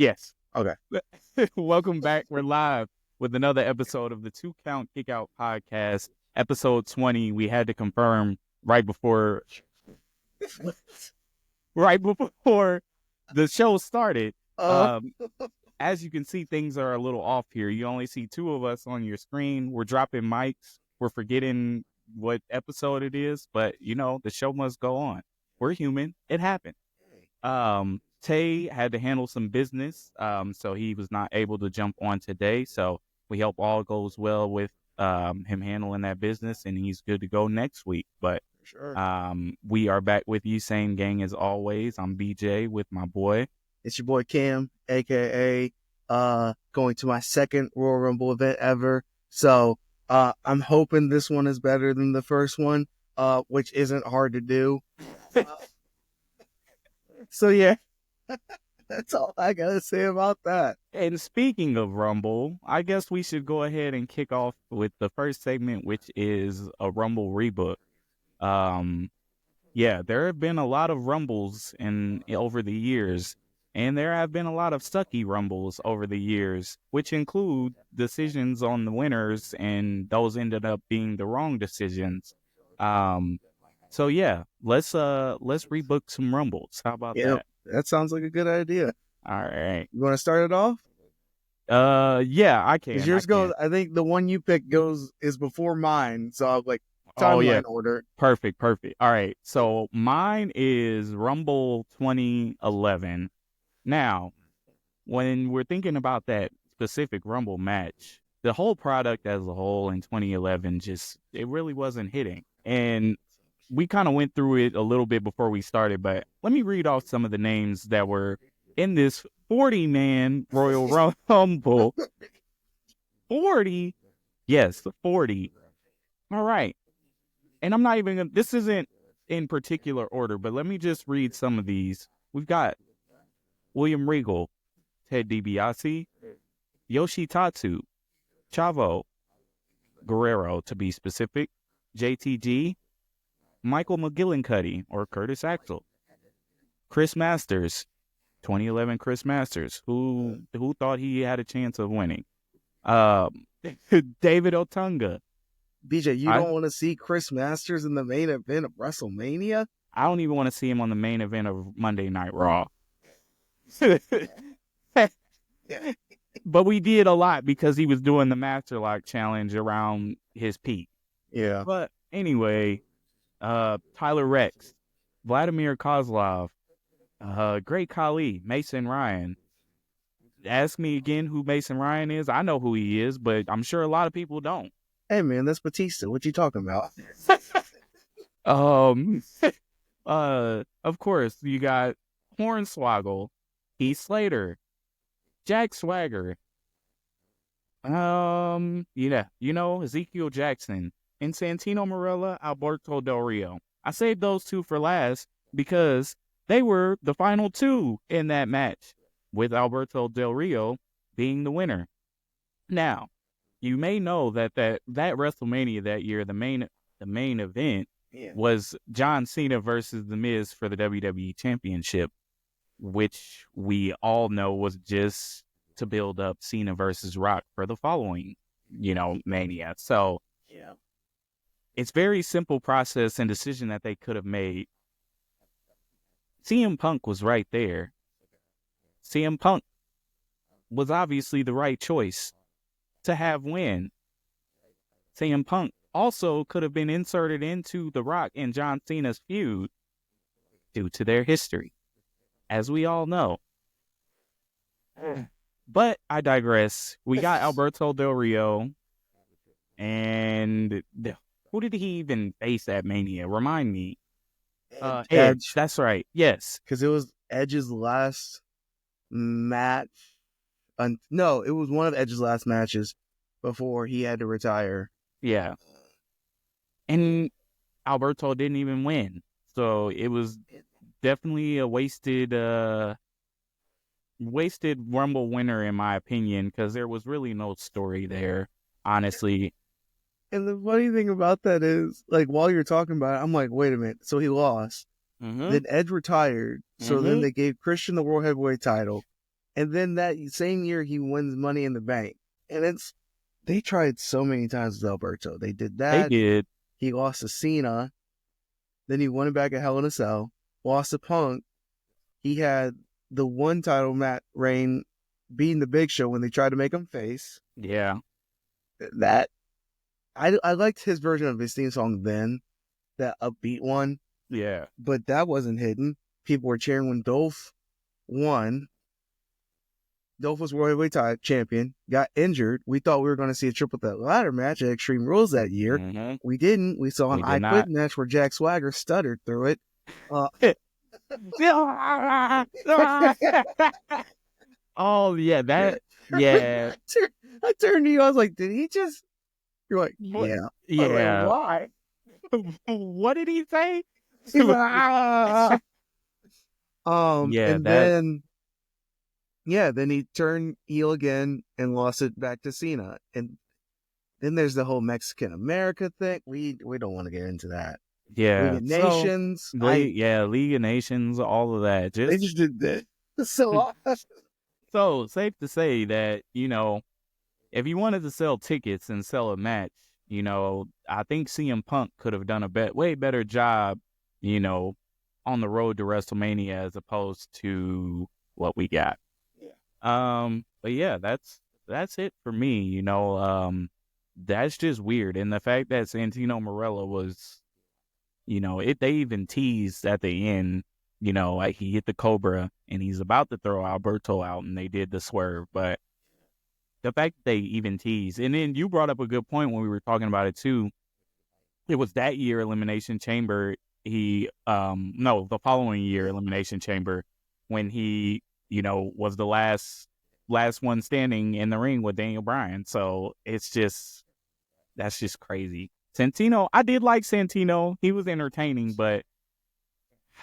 Yes. Okay. Welcome back. We're live with another episode of the Two Count Kickout Podcast, episode 20. We had to confirm right before the show started. Um, as you can see, things are a little off here. You only see two of us on your screen. We're dropping mics. We're forgetting what episode it is, but the show must go on. We're human. It happened. Tay had to handle some business, so he was not able to jump on today. So we hope all goes well with him handling that business, and he's good to go next week. But we are back with you, same gang as always. I'm BJ with my boy. It's your boy Cam, aka going to my second Royal Rumble event ever. So I'm hoping this one is better than the first one, which isn't hard to do. So yeah. That's all I gotta say about that. And speaking of Rumble, I guess we should go ahead and kick off with the first segment, which is a Rumble rebook. Yeah, there have been a lot of Rumbles over the years, and there have been a lot of sucky Rumbles over the years, which include decisions on the winners, and those ended up being the wrong decisions. So yeah, let's rebook some Rumbles. How about that? That sounds like a good idea. All right. You want to start it off? Yeah, I can. Yours goes. I think the one you picked is before mine. So I'll timeline order. Perfect. All right. So mine is Rumble 2011. Now, when we're thinking about that specific Rumble match, the whole product as a whole in 2011 it really wasn't hitting. And we kind of went through it a little bit before we started, but let me read off some of the names that were in this 40-man Royal Rumble. 40? Yes, 40. All right. And I'm not even going to, this isn't in particular order, but let me just read some of these. We've got William Regal, Ted DiBiase, Yoshitatsu, Chavo, Guerrero to be specific, JTG, Michael McGillicuddy or Curtis Axel, Chris Masters, 2011 Chris Masters, who thought he had a chance of winning, David Otunga. BJ, you don't want to see Chris Masters in the main event of WrestleMania? I don't even want to see him on the main event of Monday Night Raw. But we did a lot because he was doing the Master Lock Challenge around his peak. Yeah. But anyway, Tyler Rex, Vladimir Kozlov, Great Khali, Mason Ryan. Ask me again who Mason Ryan is. I know who he is, but I'm sure a lot of people don't. Hey man, that's Batista. What you talking about? Of course, you got Hornswoggle, Heath Slater, Jack Swagger. Ezekiel Jackson, and Santino Marella, Alberto Del Rio. I saved those two for last because they were the final two in that match, with Alberto Del Rio being the winner. Now, you may know that WrestleMania that year, the main event was John Cena versus The Miz for the WWE Championship, which we all know was just to build up Cena versus Rock for the following, Mania. So, yeah. It's very simple process and decision that they could have made. CM Punk was right there. CM Punk was obviously the right choice to have win. CM Punk also could have been inserted into The Rock and John Cena's feud due to their history, as we all know. But I digress. We got Alberto Del Rio, and who did he even face at Mania? Remind me. Edge. That's right. Yes. Because it was Edge's last match. No, it was one of Edge's last matches before he had to retire. Yeah. And Alberto didn't even win. So it was definitely a wasted Rumble winner, in my opinion, because there was really no story there, honestly. And the funny thing about that is, while you're talking about it, I'm like, wait a minute. So he lost. Mm-hmm. Then Edge retired. So then they gave Christian the World Heavyweight title. And then that same year, he wins Money in the Bank. And they tried so many times with Alberto. They did They that. did. He lost to Cena. Then he won it back at Hell in a Cell. Lost to Punk. He had the one title reign beating the Big Show when they tried to make him face. Yeah. That I liked his version of his theme song then, that upbeat one. Yeah. But that wasn't hidden. People were cheering when Dolph won. Dolph was World Heavyweight Champion, got injured. We thought we were going to see a triple threat ladder match at Extreme Rules that year. Mm-hmm. We didn't. We saw an We I did Quit not. match where Jack Swagger stuttered through it. Oh yeah, yeah. I turned to you. I was like, "Did he just?" You're like, What? "Yeah, Yeah. why?" What did he say? He's like, "Ah." Yeah, And that. then he turned heel again and lost it back to Cena. And then there's the whole Mexican America thing. We don't want to get into that. Yeah. League of So, Nations. League of Nations, all of that. They just did that. So safe to say that, if you wanted to sell tickets and sell a match, I think CM Punk could have done a way better job, on the road to WrestleMania as opposed to what we got. But yeah, that's it for me. That's just weird, and the fact that Santino Marella was, they even teased at the end. Like he hit the Cobra and he's about to throw Alberto out, and they did the swerve, but the fact that they even teased. And then you brought up a good point when we were talking about it too. It was that year Elimination Chamber. The following year Elimination Chamber, when he, was the last one standing in the ring with Daniel Bryan. So that's just crazy. Santino, I did like Santino. He was entertaining, but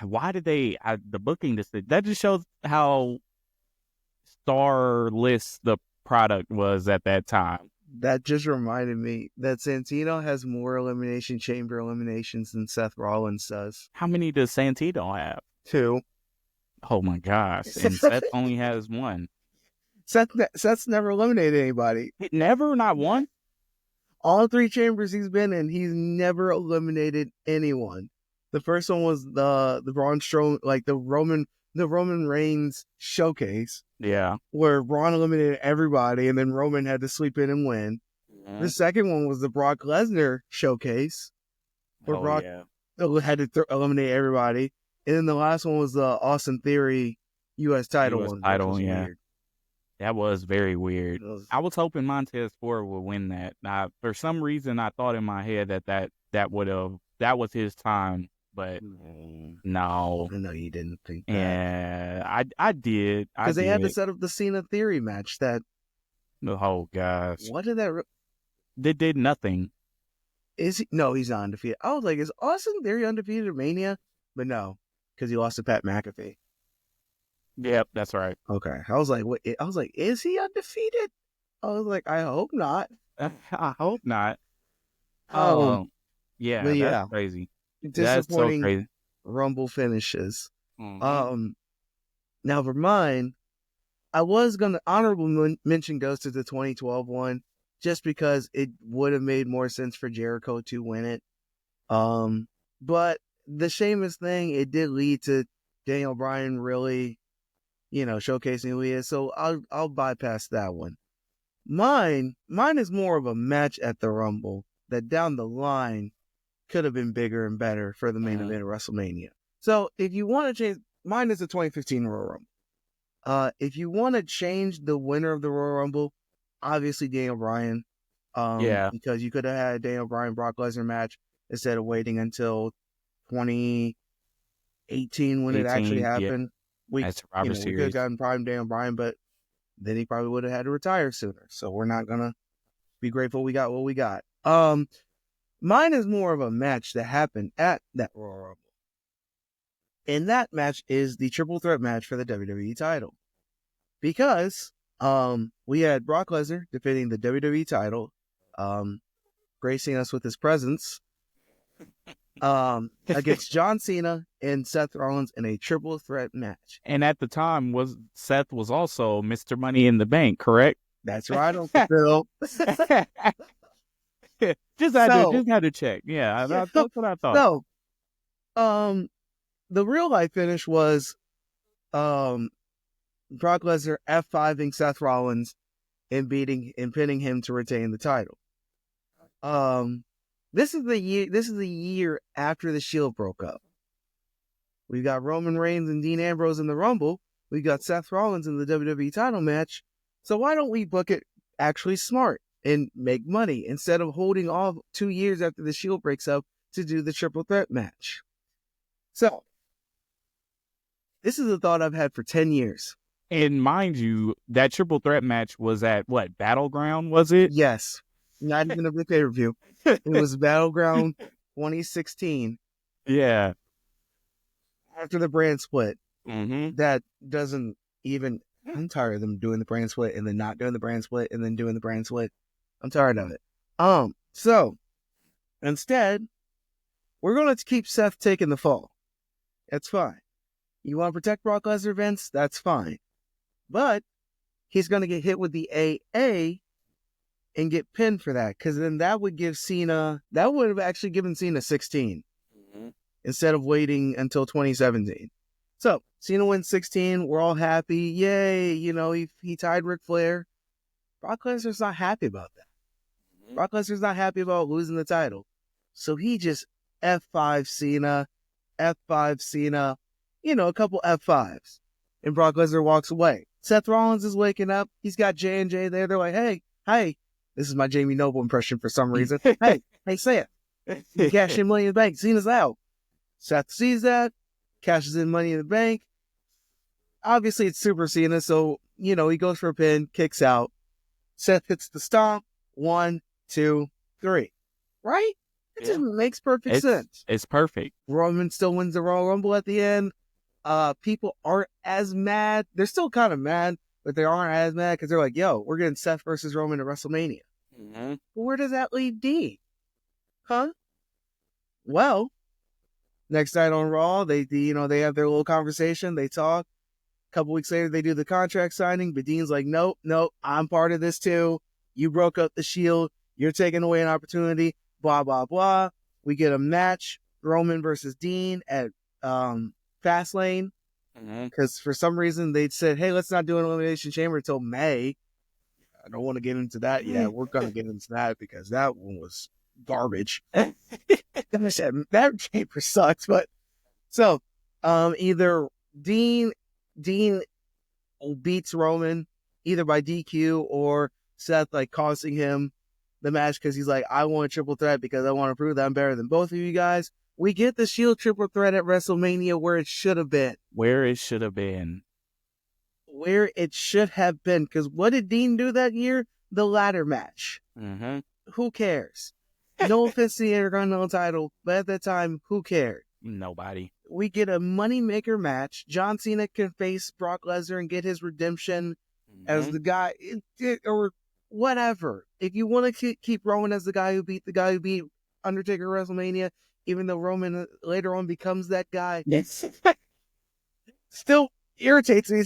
why did the booking that just shows how starless the product was at that time. That just reminded me that Santino has more Elimination Chamber eliminations than Seth Rollins does. How many does Santino have? 2. Oh my gosh. And Seth only has 1. Seth's never eliminated anybody. Never? Not one? All 3 chambers he's been in, he's never eliminated anyone. The first one was the Braun Strowman, like the Roman Reigns showcase. Yeah. Where Braun eliminated everybody and then Roman had to sweep in and win. Mm-hmm. The second one was the Brock Lesnar showcase. Where Brock had to eliminate everybody. And then the last one was the Austin Theory U.S. title one. Title, yeah. Weird. That was very weird. I was hoping Montez Ford would win that. For some reason, I thought in my head that was his time. But no. No, you didn't think that. Yeah, I did. Because they had to set up the Cena Theory match that... Oh, gosh. What did that... They did nothing. Is he? No, he's not undefeated. I was like, is Austin Theory undefeated at Mania? But no, because he lost to Pat McAfee. Yep, that's right. Okay. I was like, what? I was like, is he undefeated? I was like, I hope not. I hope not. Yeah, that's crazy. Disappointing. That's so crazy. Rumble finishes. Mm-hmm. Now for mine, I was gonna honorable mention goes to the 2012 one, just because it would have made more sense for Jericho to win it. But the Sheamus thing, it did lead to Daniel Bryan really, showcasing who he is. So I'll bypass that one. Mine is more of a match at the Rumble that down the line could have been bigger and better for the main event of WrestleMania. So if you want to change, mine is the 2015 Royal Rumble. If you want to change the winner of the Royal Rumble, obviously Daniel Bryan. Because you could have had a Daniel Bryan Brock Lesnar match instead of waiting until 2018 when it actually happened. We could have gotten prime Daniel Bryan, but then he probably would have had to retire sooner. So we're not gonna be grateful we got what we got. Mine is more of a match that happened at that Royal Rumble. And that match is the triple threat match for the WWE title. Because we had Brock Lesnar defending the WWE title, gracing us with his presence. against John Cena and Seth Rollins in a triple threat match. And at the time, Seth was also Mr. Money in the Bank, correct? That's right, Uncle Phil. So, just had to check. Yeah, yeah, that's what I thought. so, um, the real life finish was, Brock Lesnar F5ing Seth Rollins and pinning him to retain the title. This is the year after the Shield broke up. We've got Roman Reigns and Dean Ambrose in the Rumble. We've got Seth Rollins in the WWE title match. So why don't we book it actually smart and make money instead of holding off 2 years after the Shield breaks up to do the triple threat match? So this is a thought I've had for 10 years. And mind you, that triple threat match was at what, Battleground, was it? Yes. Not even a pay-per-view. It was Battleground 2016. Yeah. After the brand split. Mm-hmm. That doesn't even... I'm tired of them doing the brand split and then not doing the brand split and then doing the brand split. I'm tired of it. So, instead, we're going to keep Seth taking the fall. That's fine. You want to protect Brock Lesnar, Vince? That's fine. But he's going to get hit with the AA and get pinned for that, because then that would give Cena... That would have actually given Cena 16 instead of waiting until 2017. So, Cena wins 16. We're all happy. Yay. You know, he tied Ric Flair. Brock Lesnar's not happy about that. Brock Lesnar's not happy about losing the title. So he just F5 Cena, F5 Cena, you know, a couple F5s. And Brock Lesnar walks away. Seth Rollins is waking up. He's got J&J there. They're like, hey, this is my Jamie Noble impression for some reason. hey, Seth, you cash in Money in the Bank. Cena's out. Seth sees that, cashes in Money in the Bank. Obviously, it's Super Cena, so, you know, he goes for a pin, kicks out. Seth hits the stomp. 1, 2, 3. Right? It just makes perfect sense. It's perfect. Roman still wins the Royal Rumble at the end. People aren't as mad. They're still kind of mad, but they aren't as mad because they're like, yo, we're getting Seth versus Roman at WrestleMania. Mm-hmm. But where does that leave Dean? Huh? Well, next night on Raw, they have their little conversation. They talk. A couple weeks later, they do the contract signing, but Dean's like, nope, I'm part of this too. You broke up the Shield. You're taking away an opportunity. Blah, blah, blah. We get a match, Roman versus Dean at Fastlane. Because for some reason, they said, hey, let's not do an Elimination Chamber until May. I don't want to get into that yet. We're going to get into that because that one was garbage. That chamber sucks. But so either Dean beats Roman either by DQ or Seth like costing him the match because he's like, I want a triple threat because I want to prove that I'm better than both of you guys. We get the Shield triple threat at WrestleMania where it should have been. Where it should have been. Because what did Dean do that year? The ladder match. Mm-hmm. Who cares? No offense to the Intercontinental title, but at that time, who cared? Nobody. We get a moneymaker match. John Cena can face Brock Lesnar and get his redemption as the guy, or whatever. If you want to keep Roman as the guy who beat Undertaker at WrestleMania, even though Roman later on becomes that guy, Yes. still irritates me.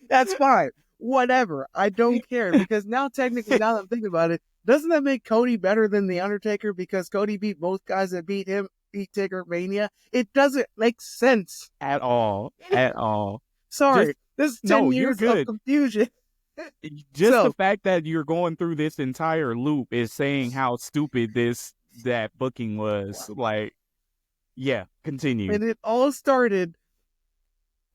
That's fine. Whatever. I don't care because now technically, now that I'm thinking about it, doesn't that make Cody better than The Undertaker because Cody beat both guys that beat Taker at Mania? It doesn't make sense. At all. Sorry. This is 10 years of confusion. Just the fact that you're going through this entire loop is saying how stupid that booking was. Like, yeah, continue. And it all started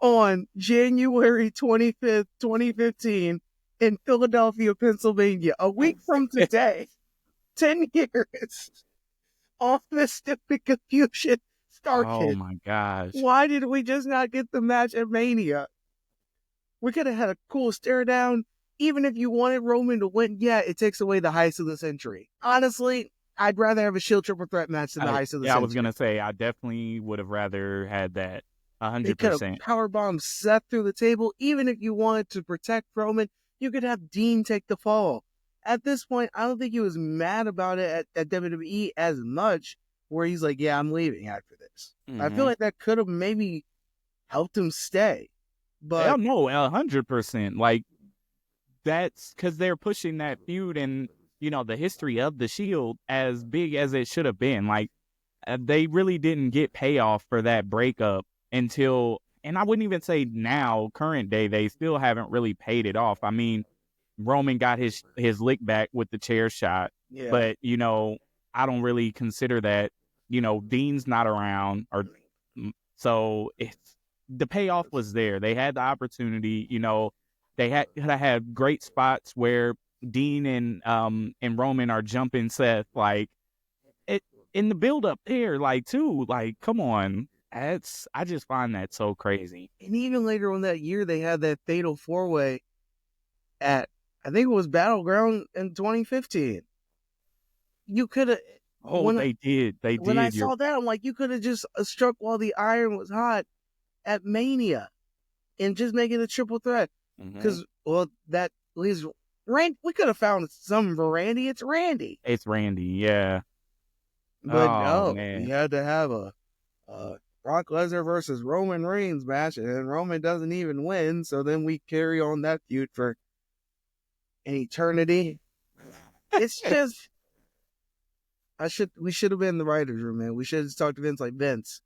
on January 25th, 2015 in Philadelphia, Pennsylvania. A week from today, 10 years, all this stupid confusion started. Oh my gosh. Why did we just not get the match at Mania? We could have had a cool stare down. Even if you wanted Roman to win, yeah, it takes away the heist of the century. Honestly, I'd rather have a Shield triple threat match than the heist of the century. Yeah, I was going to say, I definitely would have rather had that 100%. They could have powerbombed Seth through the table. Even if you wanted to protect Roman, you could have Dean take the fall. at this point, I don't think he was mad about it at WWE as much, where he's like, yeah, I'm leaving after this. I feel Mm-hmm. like that could have maybe helped him stay. Hell But no, 100%. Like, that's because they're pushing that feud and, the history of the Shield as big as it should have been. Like, they really didn't get payoff for that breakup until, and I wouldn't even say now, current day, they still haven't really paid it off. I mean, Roman got his lick back with the chair shot, yeah, but I don't really consider that. Dean's not around, or so it's the payoff was there. They had the opportunity. They had great spots where Dean and Roman are jumping Seth, like it in the build up there, like too, like come on. I just find that so crazy. and even later on that year, they had that fatal 4-way at, I think it was Battleground in 2015. You could have, Oh, when they when I did. saw that, I'm like, you could have just struck while the iron was hot at Mania and just make it a triple threat. Mm-hmm. Because, well, that leaves Randy. We could have found some for Randy. It's Randy. It's Randy, yeah. But Oh no, we man. had to have a Brock Lesnar versus Roman Reigns match, and Roman doesn't even win. So then we carry on that feud for an eternity. It's just, we should have been in the writers' room, man. We should have just talked to Vince like, Vince,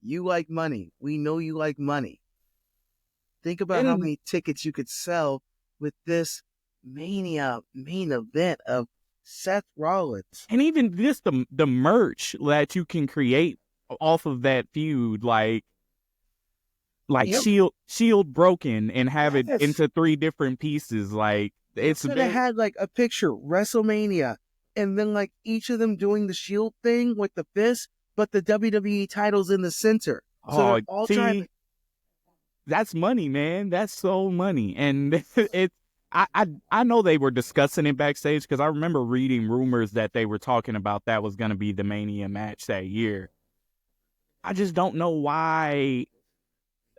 you like money. We know you like money. Think about how And many tickets you could sell with this Mania main event of Seth Rollins. and even just the merch that you can create off of that feud, like Yep. shield broken and have it Yes. into 3 different pieces. Like You it's could have very had like a picture, WrestleMania, and then like each of them doing the Shield thing with the fist, but the WWE titles in the center. So they're all trying see, to. that's money, man. That's so money. And it's I know they were discussing it backstage because I remember reading rumors that they were talking about that was going to be the Mania match that year. I just don't know why.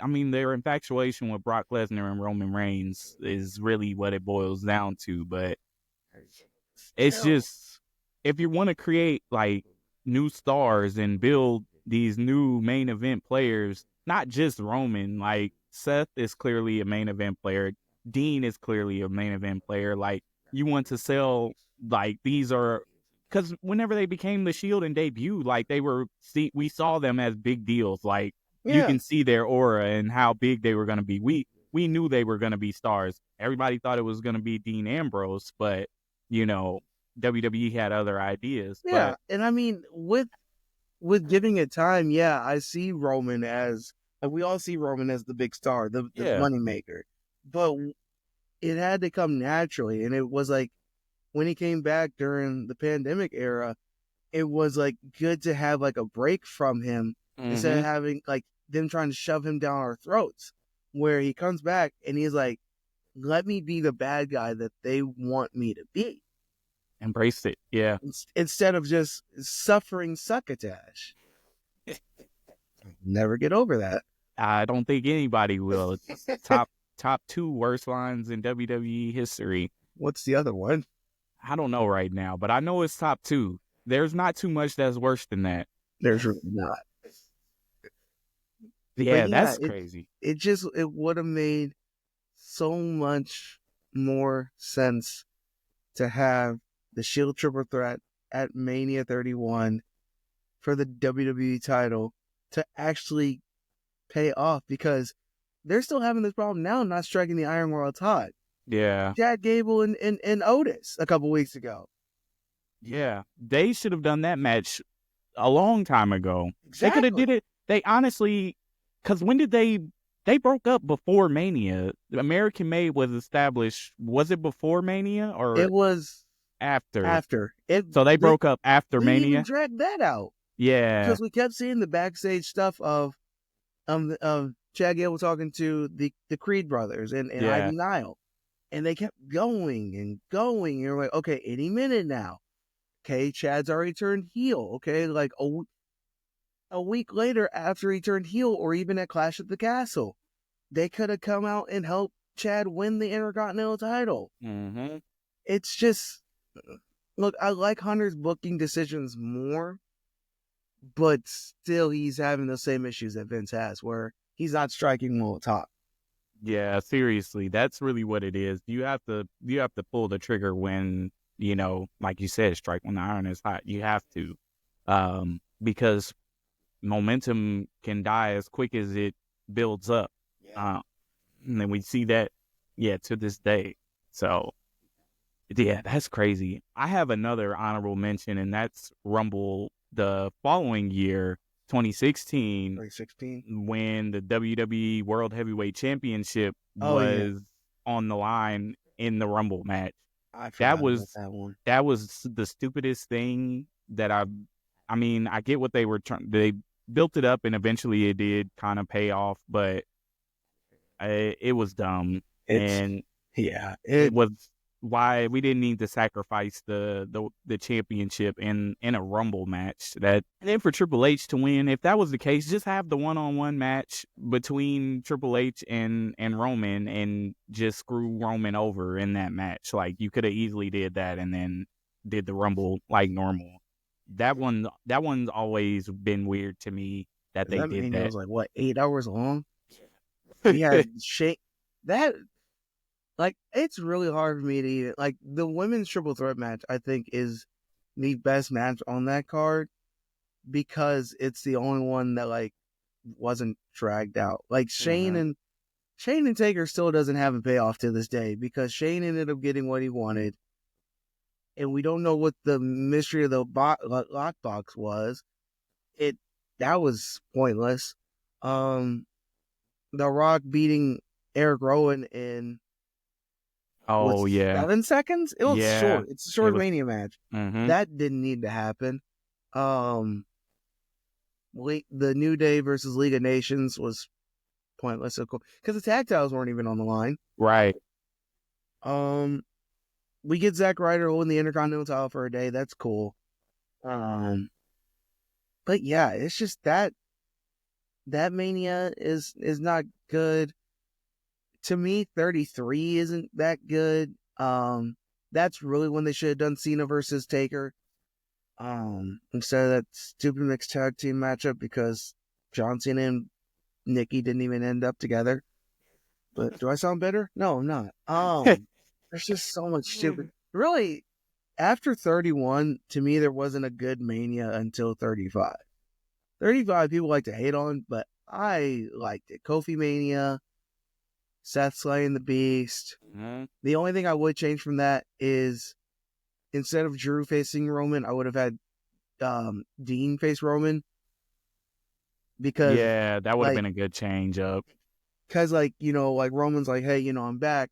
I mean, their infatuation with Brock Lesnar and Roman Reigns is really what it boils down to. But it's Still. just, if you want to create like new stars and build these new main event players, not just Roman, like Seth is clearly a main event player. Dean is clearly a main event player. Like, you want to sell, like, these are, because whenever they became the Shield and debuted, like we saw them as big deals. Like, you Yeah. can see their aura and how big they were going to be. We knew they were going to be stars. Everybody thought it was going to be Dean Ambrose, but you know, WWE had other ideas. Yeah. But And I mean, with giving it time, yeah, I see Roman as, like, we all see Roman as the big star, the yeah, money maker. But it had to come naturally. And it was like when he came back during the pandemic era, it was like good to have like a break from him instead of mm-hmm. having like them trying to shove him down our throats. Where he comes back and he's like, let me be the bad guy that they want me to be. Embraced it. Yeah, Instead of just suffering succotash. Never get over that. I don't think anybody will. Top 2 worst lines in WWE history. What's the other one? I don't know right now, but I know it's top 2. There's not too much that's worse than that. There's really not. But Yeah, yeah, that's crazy. it would have made so much more sense to have the Shield Triple Threat at Mania 31 for the WWE title to actually pay off, because they're still having this problem now, not striking the iron while it's hot. Yeah, Chad Gable and Otis a couple weeks ago. yeah. They should have done that match a long time ago. They could have Exactly. did it. They honestly, because when did they broke up before Mania? American Made was established. Was it before Mania or It was after? after. It So they we, broke up after we even Mania. dragged that out Yeah, because we kept seeing the backstage stuff of Chad Gable talking to the Creed brothers and yeah. Ivy Nile. And they kept going and going. And you're like, okay, any minute now. Okay, Chad's already turned heel. Okay, like a week later after he turned heel, or even at Clash at the Castle, they could have come out and helped Chad win the Intercontinental title. Mm-hmm. it's just look. I like Hunter's booking decisions more, but still, he's having the same issues that Vince has, where he's not striking while top. Yeah, seriously, that's really what it is. You have to pull the trigger when, like you said, strike when the iron is hot. You have to. Because momentum can die as quick as it builds up. Yeah. Uh, and then we see that, yeah, to this day. So, yeah, that's crazy. I have another honorable mention, and that's Rumble the following year, 2016, 2016. when the WWE World Heavyweight Championship Oh yeah, was on the line in the Rumble match. I That forgot about was that one. that was the stupidest thing that I mean, I get what they were trying. They built it up, and eventually it did kind of pay off, but it was dumb, It's and yeah, it it was why we didn't need to sacrifice the championship in a Rumble match. That and then for Triple H to win, if that was the case, just have the one-on-one match between Triple H and Roman, and just screw Roman over in that match. Like you could have easily did that, and then did the Rumble like normal. That one's always been weird to me that they that did mania that. was like what 8 hours long. We had Shane. That like it's really hard for me to even like the women's triple threat match. I think is the best match on that card because it's the only one that like wasn't dragged out. Like Mhm. Shane and Taker still doesn't have a payoff to this day because Shane ended up getting what he wanted, and we don't know what the mystery of the lockbox was. It that was pointless. Um, The Rock beating Eric Rowan in was Oh yeah, 7 seconds. It was yeah. short. It's a It short was. Mania match. Mhm. That didn't need to happen. Um, the New Day versus League of Nations was pointless, of course, because the tag titles weren't even on the line. Right. Um, we get Zack Ryder holding the Intercontinental title for a day. That's cool. Um, but yeah, it's just that Mania is not good. To me, 33 isn't that good. That's really when they should have done Cena versus Taker. Instead of that stupid mixed tag team matchup because John Cena and Nikki didn't even end up together. But do I sound better? No, I'm not. There's just so much stupid. Really, after 31, to me, there wasn't a good Mania until 35. 35 people like to hate on, but I liked it. Kofi Mania, Seth slaying the Beast. Mhm. The only thing I would change from that is instead of Drew facing Roman, I would have had Dean face Roman because Yeah, that would have like been a good change up. like like Roman's like, hey, I'm back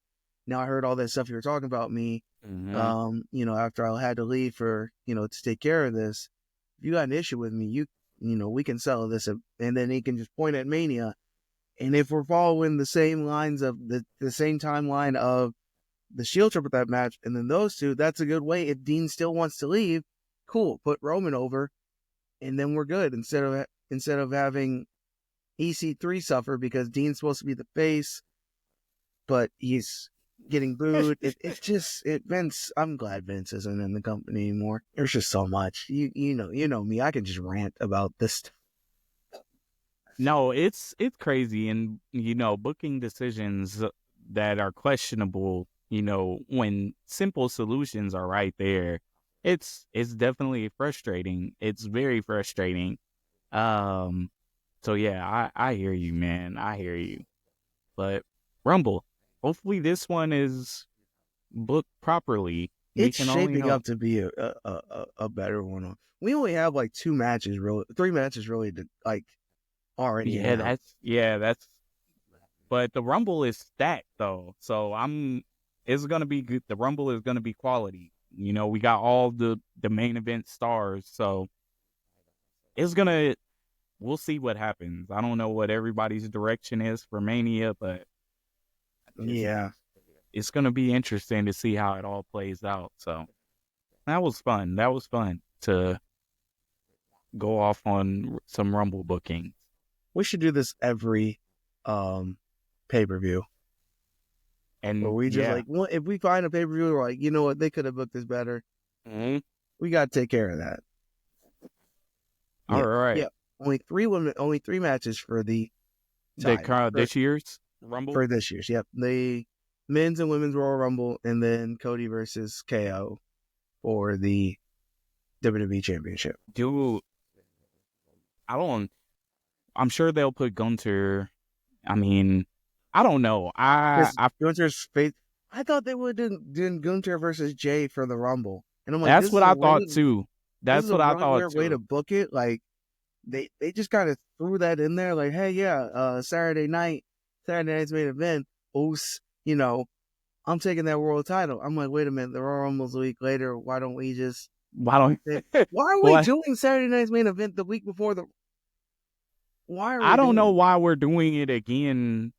now. I heard all that stuff you were talking about me. Mhm. After I had to leave for to take care of this. If you got an issue with me, we can settle this, and then he can just point at Mania. And if we're following the same lines of the same timeline of the Shield trip with that match, and then those two, that's a good way. If Dean still wants to leave, cool, put Roman over, and then we're good. Instead of having EC3 suffer because Dean's supposed to be the face, but he's getting booed. It Vince. I'm glad Vince isn't in the company anymore. There's just so much. You know me. I can just rant about this. No, it's crazy, and booking decisions that are questionable. When simple solutions are right there, it's definitely frustrating. It's very frustrating. Um. So yeah, I hear you, man. I hear you. But Rumble, hopefully this one is booked properly. We It's can only shaping hope. up to be a better one. We only have like 2 matches, really, 3 matches, really, to like already announced. Yeah, that's. But the Rumble is stacked though, so It's gonna be good. The Rumble is gonna be quality. We got all the main event stars, so it's gonna. We'll see what happens. I don't know what everybody's direction is for Mania, but it's Yeah, it's gonna be interesting to see how it all plays out. So that was fun. That was fun to go off on some Rumble bookings. we should do this every um pay per view. Or And we just yeah. like, well, if we find a pay per view, we're like, you know what, they could have booked this better. Mhm. We got to take care of that. All Yeah, right. yeah. Only 3 matches for the The title this year's Rumble. for this year's. Yep, the men's and women's Royal Rumble, and then Cody versus KO for the WWE Championship. Dude, I don't. I'm sure they'll put Gunter. I mean, I don't know. Because Gunther's face, I thought they would do Gunther versus Jay for the Rumble, and I'm like, That's this what is a I thought way, too. this That's is a what I really thought weird way to too. book it. Like they just kind of threw that in there, like, hey, yeah, Saturday night's main event. Oos, I'm taking that world title. I'm like, wait a minute, the Royal Rumble's a week later. Why don't we just? Why don't? Why are we What? doing Saturday night's main event the week before the? Why are I we don't know doing why we're doing it again.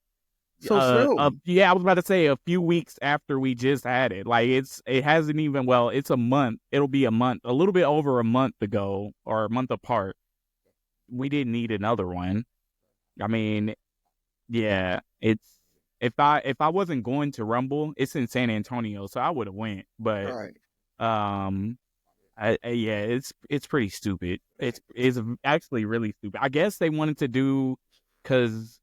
so soon? Yeah, I was about to say a few weeks after we just had it. Like it hasn't even. Well, it's a month. It'll be a month, a little bit over a month ago, or a month apart. We didn't need another one. I mean, yeah, it's if I wasn't going to Rumble, it's in San Antonio, so I would have went. All But right, um, yeah, it's pretty stupid. It's actually really stupid. I guess they wanted to do because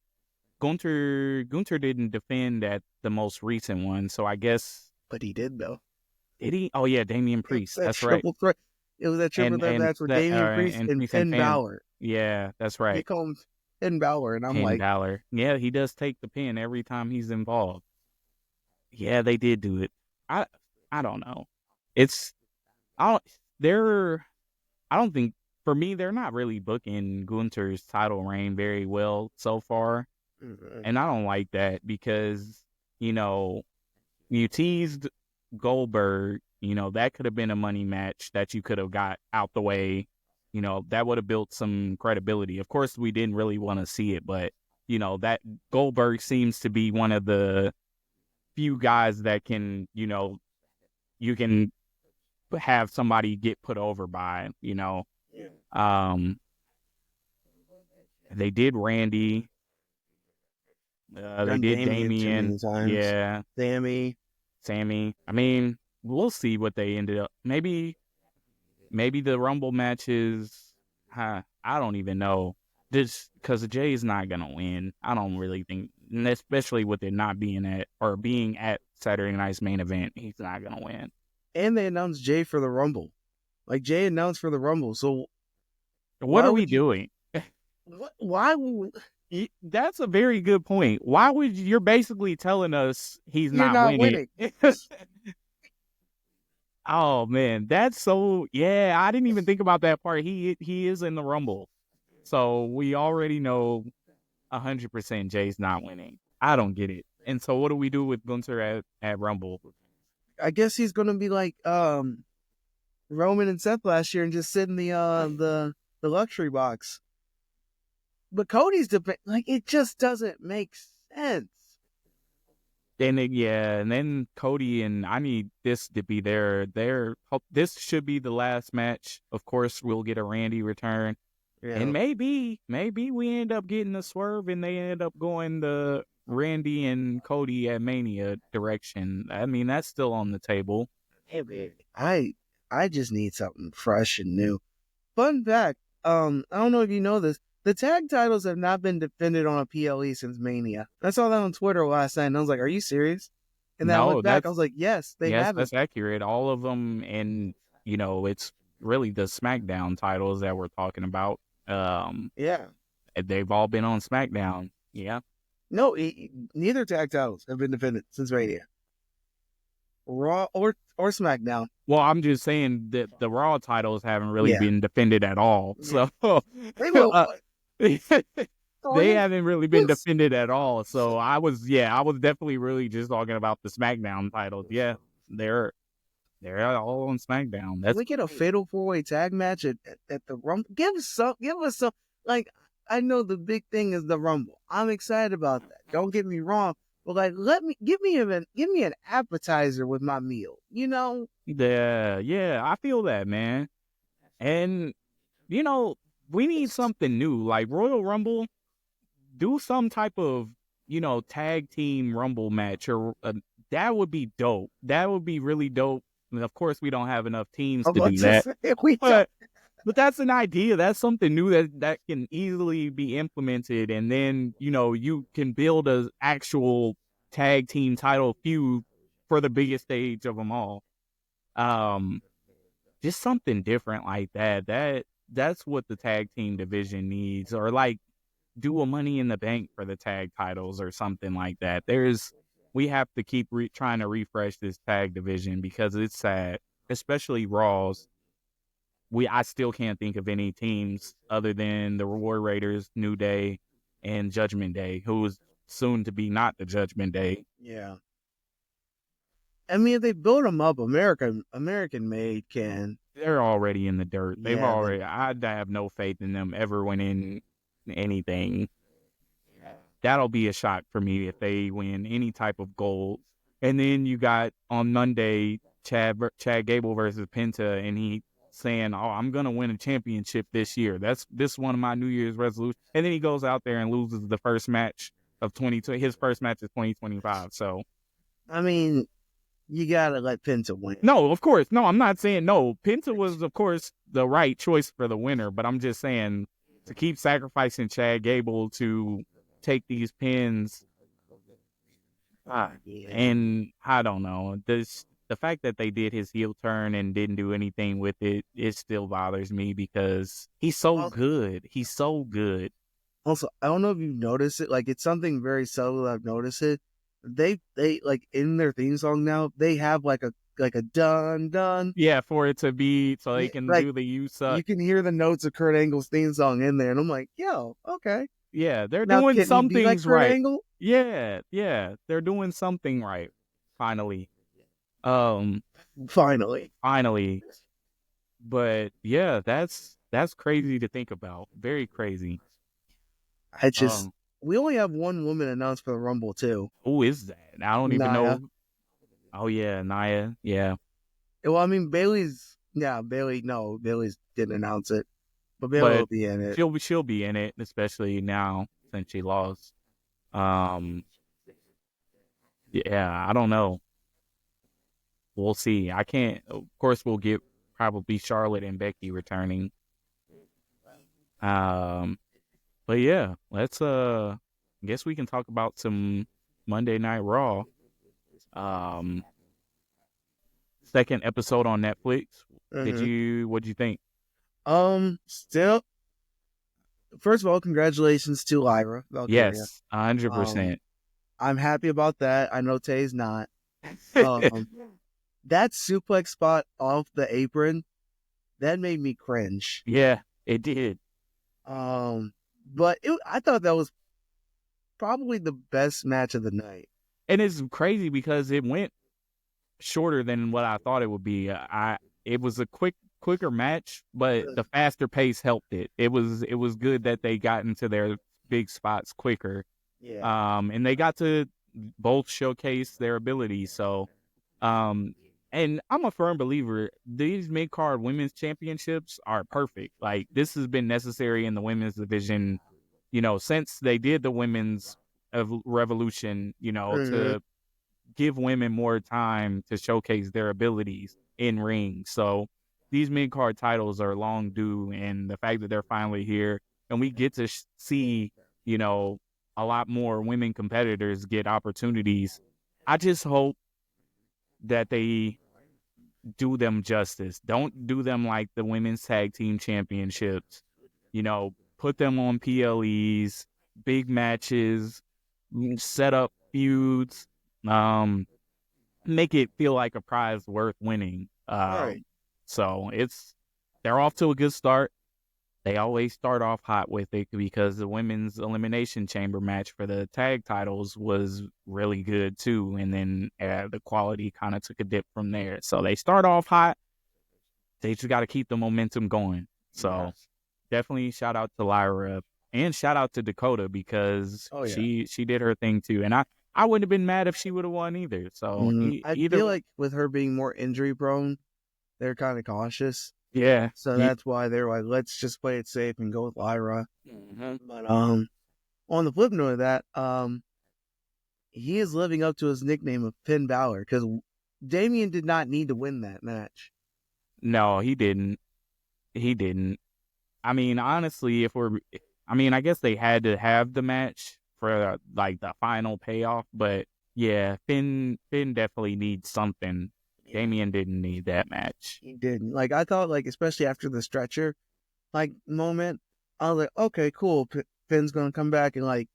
Gunter didn't defend at the most recent one, so I guess but he did though. did he? Oh yeah, Damian It was Priest. that That's right. triple threat. It was that triple threat And match with that Damian Priest and and Priest and Finn Fan. Balor. Yeah, that's He right. comes Finn Balor, and I'm Finn like, Balor. Yeah, he does take the pin every time he's involved. Yeah, they did do it. I I don't know. It's I don't they're I don't think for me they're not really booking Gunter's title reign very well so far. mm-hmm. And I don't like that because, you know, you teased Goldberg, that could have been a money match that you could have got out the way. That would have built some credibility. Of course, we didn't really want to see it, but, that Goldberg seems to be one of the few guys that can, you can have somebody get put over by. Um, they did Randy. They Done did Damien too Damien. many times. Yeah. Sammy. I mean, we'll see what they ended up. Maybe the Rumble matches. I don't even know. Just because Jay's not gonna win. I don't really think, and especially with it not being at Saturday Night's main event, he's not gonna win. And they announced Jay for the Rumble. Like Jay announced for the Rumble. So What why are we would you? doing? Why would That's a very good point. Why would you're basically telling us he's you're not not winning? winning? Oh man, that's so. Yeah, I didn't even think about that part. He is in the Rumble, so we already know 100% Jay's not winning. I don't get it. And so what do we do with Gunther at Rumble? I guess he's gonna be like Roman and Seth last year and just sit in the luxury box. But Cody's like it just doesn't make sense. And then Cody and I need this to be this should be the last match. Of course, we'll get a Randy return. Yeah. And maybe we end up getting a swerve and they end up going the Randy and Cody at Mania direction. I mean, that's still on the table. Hey, man, I just need something fresh and new. Fun fact, I don't know if you know this. The tag titles have not been defended on a PLE since Mania. I saw that on Twitter last night, and I was like, "Are you serious?" And then I No, went back. I was like, "Yes, they yes, haven't." that's accurate. All of them, and it's really the SmackDown titles that we're talking about. Yeah. They've all been on SmackDown. Yeah. No, neither tag titles have been defended since Mania. Raw or SmackDown. Well, I'm just saying that the Raw titles haven't really been defended at all. So they haven't really been defended at all. So I was definitely really just talking about the SmackDown titles. Yeah, they're all on SmackDown. Can we get a fatal 4-way tag match at the Rumble? Give us some. Like, I know the big thing is the Rumble. I'm excited about that. Don't get me wrong. But like, give me an appetizer with my meal. Yeah, I feel that, man. And we need something new, like Royal Rumble. Do some type of tag team Rumble match or That would be dope. That would be really dope. And of course, we don't have enough teams I'm to about do to that, say we don't. but that's an idea. That's something new that can easily be implemented, and then you can build a actual tag team title feud for the biggest stage of them all. Um, just something different like that. That's what the tag team division needs, or like do a Money in the Bank for the tag titles or something like that. We have to keep trying to refresh this tag division because it's sad, especially Raws. I still can't think of any teams other than the War Raiders, New Day, and Judgment Day, who is soon to be not the Judgment Day. Yeah. I mean, if they build them up, American made can. They're already in the dirt. Yeah. I have no faith in them ever winning anything. That'll be a shock for me if they win any type of gold. And then you got on Monday Chad Gable versus Penta, and he saying, "Oh, I'm gonna win a championship this year. This one of my New Year's resolutions." And then he goes out there and loses the first match of 2020. His first match is 2025. So I mean, you gotta let Penta win. no, of course, no. I'm not saying no. Penta was, of course, the right choice for the winner, but I'm just saying to keep sacrificing Chad Gable to take these pins. Yeah. And I don't know. The fact that they did his heel turn and didn't do anything with it, it still bothers me because he's so good. He's so good. Also, I don't know if you've noticed it. Like, it's something very subtle. I've noticed it. They like in their theme song now. They have like a dun dun. Yeah, for it to be so they can Like do the "you suck." you can hear the notes of Kurt Angle's theme song in there, and I'm like, yo, okay. Yeah, they're Now doing can he some be like things Kurt right. Angle? Yeah, they're doing something right. Finally, um, Finally. finally. But yeah, that's crazy to think about. Very crazy. I just we only have one woman announced for the Rumble too. Who is that? I don't even Naya. know. Oh yeah, Naya. Yeah, Well, I mean Bailey's. Yeah, Bailey. No, Bailey's didn't announce it, but Bailey but will be in it. she'll be in it, especially now since she lost. Um, yeah, I don't know. We'll see. I can't. Of course, we'll get probably Charlotte and Becky returning. Um, but yeah, let's guess we can talk about some Monday Night Raw. Um, second episode on Netflix. What'd you think? Still, first of all, congratulations to Lyra Valkyria. Yes, 100%. I'm happy about that. I know Tay's not. That suplex spot off the apron, that made me cringe. Yeah, it did. But I thought that was probably the best match of the night. And it's crazy because it went shorter than what I thought it would be. It was a quicker match, but the faster pace helped it. It was good that they got into their big spots quicker. Yeah. And they got to both showcase their abilities. So, and I'm a firm believer these mid-card women's championships are perfect. Like this has been necessary in the women's division, since they did the women's revolution, to give women more time to showcase their abilities in ring. So these mid-card titles are long due, and the fact that they're finally here and we get to see, a lot more women competitors get opportunities. I just hope that they do them justice. Don't do them like the women's tag team championships. Put them on PLEs, big matches, set up feuds, make it feel like a prize worth winning. Right. So they're off to a good start. They always start off hot with it because the women's elimination chamber match for the tag titles was really good too. And then the quality kind of took a dip from there. So they start off hot. They just got to keep the momentum going. So definitely shout out to Lyra and shout out to Dakota because she did her thing too. And I wouldn't have been mad if she would have won either. So I feel like with her being more injury prone, they're kind of cautious. Yeah. So that's why they're like, let's just play it safe and go with Lyra. But on the flip note of that, he is living up to his nickname of Finn Balor because Damian did not need to win that match. No, he didn't. He didn't. I mean, honestly, I guess they had to have the match for like the final payoff, but yeah, Finn definitely needs something. Damian didn't need that match. He didn't. Like, I thought, like, especially after the stretcher, like, moment, I was like, okay, cool. Finn's going to come back and, like,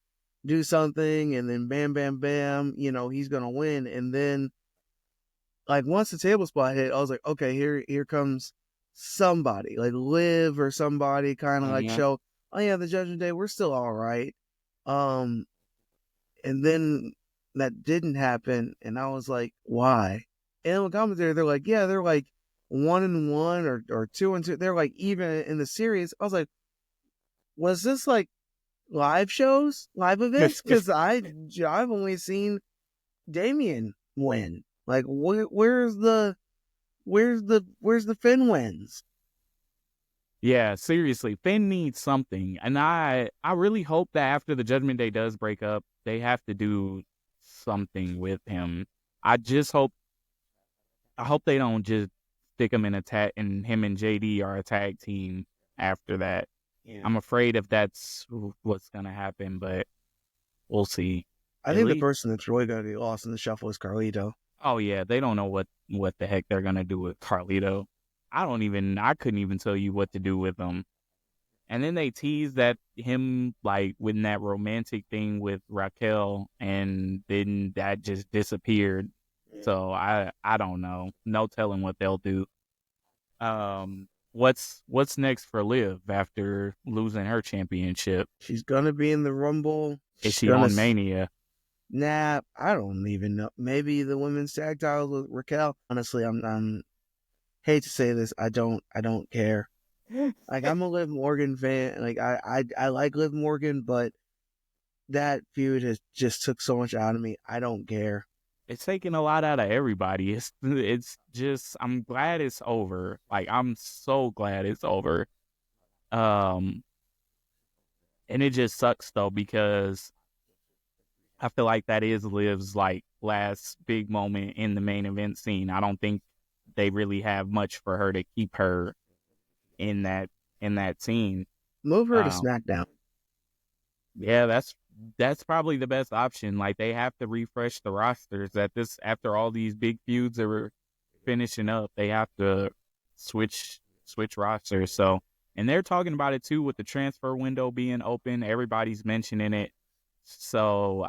do something, and then bam, bam, bam, he's going to win. And then, like, once the table spot hit, I was like, okay, here comes somebody, like Liv or somebody kind of like Mm-hmm. show, oh yeah, the Judgment Day, we're still all right. And then that didn't happen, and I was like, why? And the commentary, they're like, yeah, they're like 1-1 or 2-2. They're like even in the series. I was like, was this like live shows, live events? Because I've only seen Damian win. Like, where's the Finn wins? Yeah, seriously, Finn needs something, and I really hope that after the Judgment Day does break up, they have to do something with him. I just hope they don't just stick him in a tag, and him and JD are a tag team after that. Yeah. I'm afraid if that's what's gonna happen, but we'll see. I think the person that's really gonna be lost in the shuffle is Carlito. Oh yeah, they don't know what the heck they're gonna do with Carlito. I couldn't even tell you what to do with him. And then they teased that him like with that romantic thing with Raquel, and then that just disappeared. So I don't know. No telling what they'll do. What's next for Liv after losing her championship? She's gonna be in the Rumble. Is she on Mania? Nah, I don't even know. Maybe the women's tag titles with Raquel. Honestly, I'm hate to say this, I don't care. Like, I'm a Liv Morgan fan. Like, I like Liv Morgan, but that feud has just took so much out of me. I don't care. It's taking a lot out of everybody. It's just I'm glad it's over. Like, I'm so glad it's over. And it just sucks though, because I feel like that is Liv's like last big moment in the main event scene. I don't think they really have much for her to keep her in that scene. Move her to SmackDown. Yeah, that's probably the best option. Like, they have to refresh the rosters after all these big feuds that were finishing up. They have to switch rosters. So, and they're talking about it too with the transfer window being open. Everybody's mentioning it. So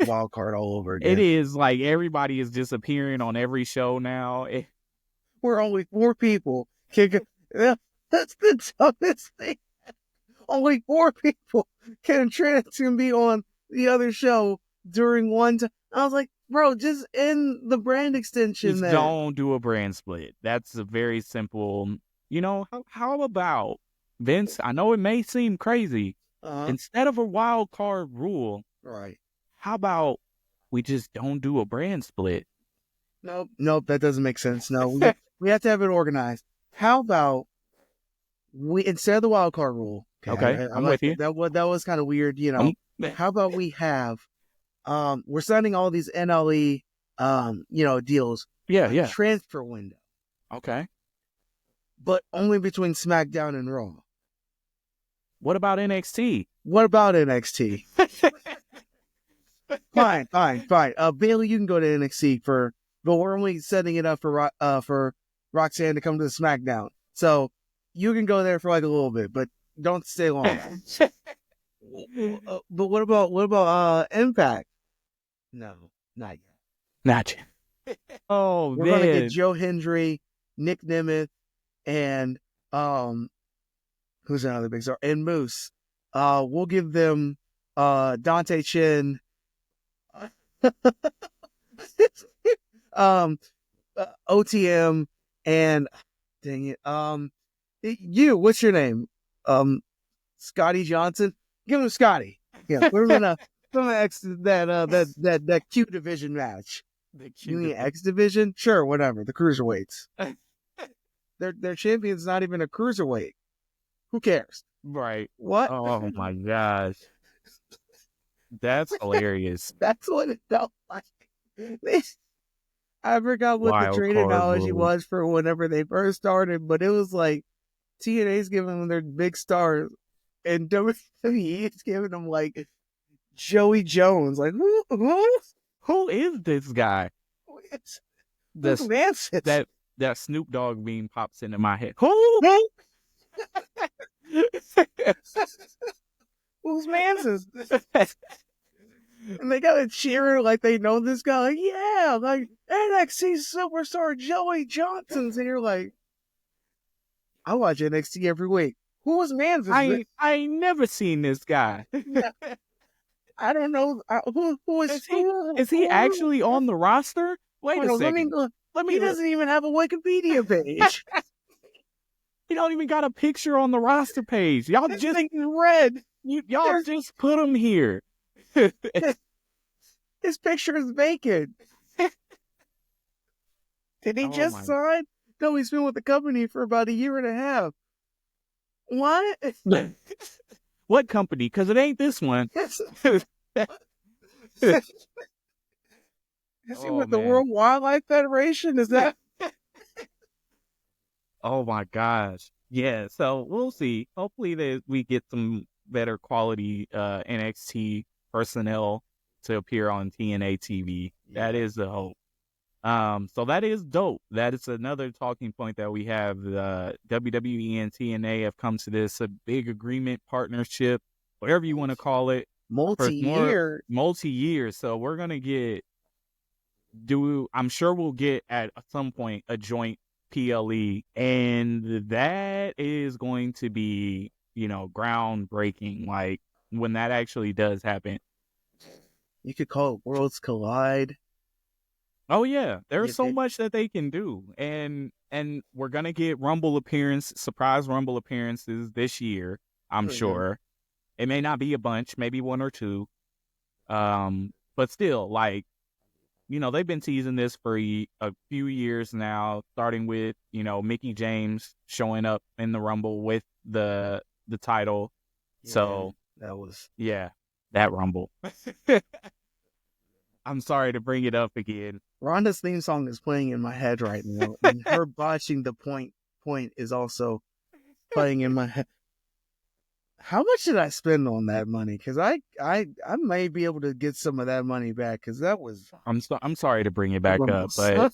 wild card all over again. It is like everybody is disappearing on every show now. We're only 4 people. That's the dumbest thing. Only 4 people can be on the other show during one time. I was like, bro, just end the brand extension. Just don't do a brand split. That's a very simple. How about Vince? I know it may seem crazy. Instead of a wild card rule, right? How about we just don't do a brand split? Nope, that doesn't make sense. No, we have to have it organized. How about we, instead of the wild card rule? Okay, I'm with you. That was kind of weird, How about we have, we're signing all these NLE, deals. Yeah. Transfer window. Okay. But only between SmackDown and Raw. What about NXT? Fine. Bailey, you can go to NXT but we're only setting it up for Roxanne to come to the SmackDown. So you can go there for like a little bit, but don't stay long. But what about Impact? No, not yet. Oh, we're gonna get Joe Hendry, Nick Nemeth, and who's another big star? And Moose. We'll give them Dante Chen. OTM and dang it. What's your name? Scotty Johnson. Give him Scotty. Yeah, we're gonna X that Q division match. You mean X division? Sure, whatever. The cruiserweights. Their champion's not even a cruiserweight. Who cares? Right. What? Oh my gosh. That's hilarious. That's what it felt like. I forgot what the Wild trade card analogy rule. was for whenever they first started, but it was like TNA's giving them their big stars, and WWE is giving them like Joey Jones. Like Who is this guy? who's That's Manson? that Snoop Dogg meme pops into my head. Who? Who's Manson? And they gotta cheer like they know this guy. Like, yeah, like NXT superstar Joey Johnson's, and you're like, I watch NXT every week. Who was Manson? I ain't never seen this guy. I don't know who is Is he actually on the roster? Wait a second. Let me He doesn't even have a Wikipedia page. He don't even got a picture on the roster page. Y'all This just thing is red. y'all just put him here. His picture is vacant. Did he just sign? No, he's been with the company for about a year and a half. What? What company? Because it ain't this one. Is he with the World Wildlife Federation? Is that? Oh my gosh. Yeah, so we'll see. Hopefully that we get some better quality NXT personnel to appear on TNA TV. Yeah. That is the hope. So that is dope. That is another talking point that we have. WWE and TNA have come to this a big agreement, partnership, whatever you want to call it. Multi-year. So we're gonna I'm sure we'll get at some point a joint PLE, and that is going to be, groundbreaking. Like when that actually does happen. You could call it Worlds Collide. Oh yeah, there's so much that they can do, and we're gonna get surprise Rumble appearances this year. I'm sure it may not be a bunch, maybe one or two, but still, like, they've been teasing this for a few years now, starting with Mickey James showing up in the Rumble with the title. Yeah, so that Rumble. I'm sorry to bring it up again. Ronda's theme song is playing in my head right now, and her botching the point is also playing in my head. How much did I spend on that money? Because I may be able to get some of that money back. Because that was. I'm sorry to bring it back up, but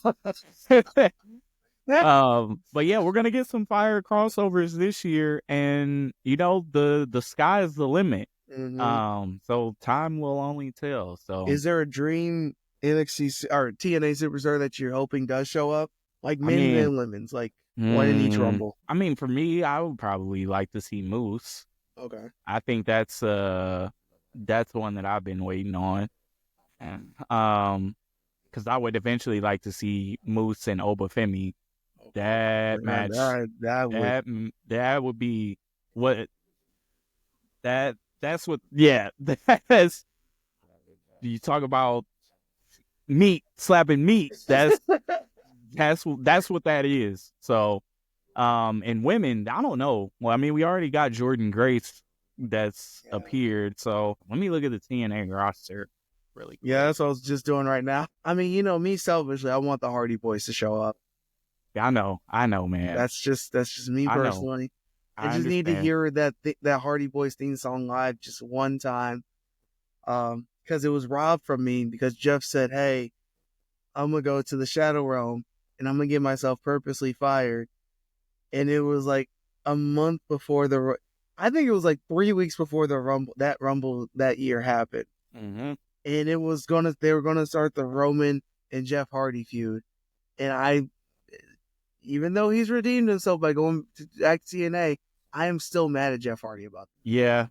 but yeah, we're gonna get some fire crossovers this year, and the sky is the limit. Mm-hmm. So time will only tell. So is there a dream NXT or TNA superstar that you're hoping does show up? Like men and women's, like one in each Rumble. I mean, for me, I would probably like to see Moose. Okay. I think that's one that I've been waiting on. Because I would eventually like to see Moose and Obafemi. That match. That would be what. That's what. Yeah. That's. You talk about meat slapping meat. That's what that is. So. And women, I don't know. Well, I mean, we already got Jordan Grace that's appeared. So let me look at the TNA roster really quick. Yeah, that's what I was just doing right now. I mean, me selfishly, I want the Hardy Boys to show up. Yeah, I know, man. That's just me personally. I just need to hear that Hardy Boys theme song live just one time. Because it was robbed from me because Jeff said, "Hey, I'm gonna go to the Shadow Realm and I'm gonna get myself purposely fired." And it was like a month before I think it was like 3 weeks before the Rumble that year happened. Mm-hmm. And they were gonna start the Roman and Jeff Hardy feud. And even though he's redeemed himself by going to TNA, I am still mad at Jeff Hardy about that. Yeah,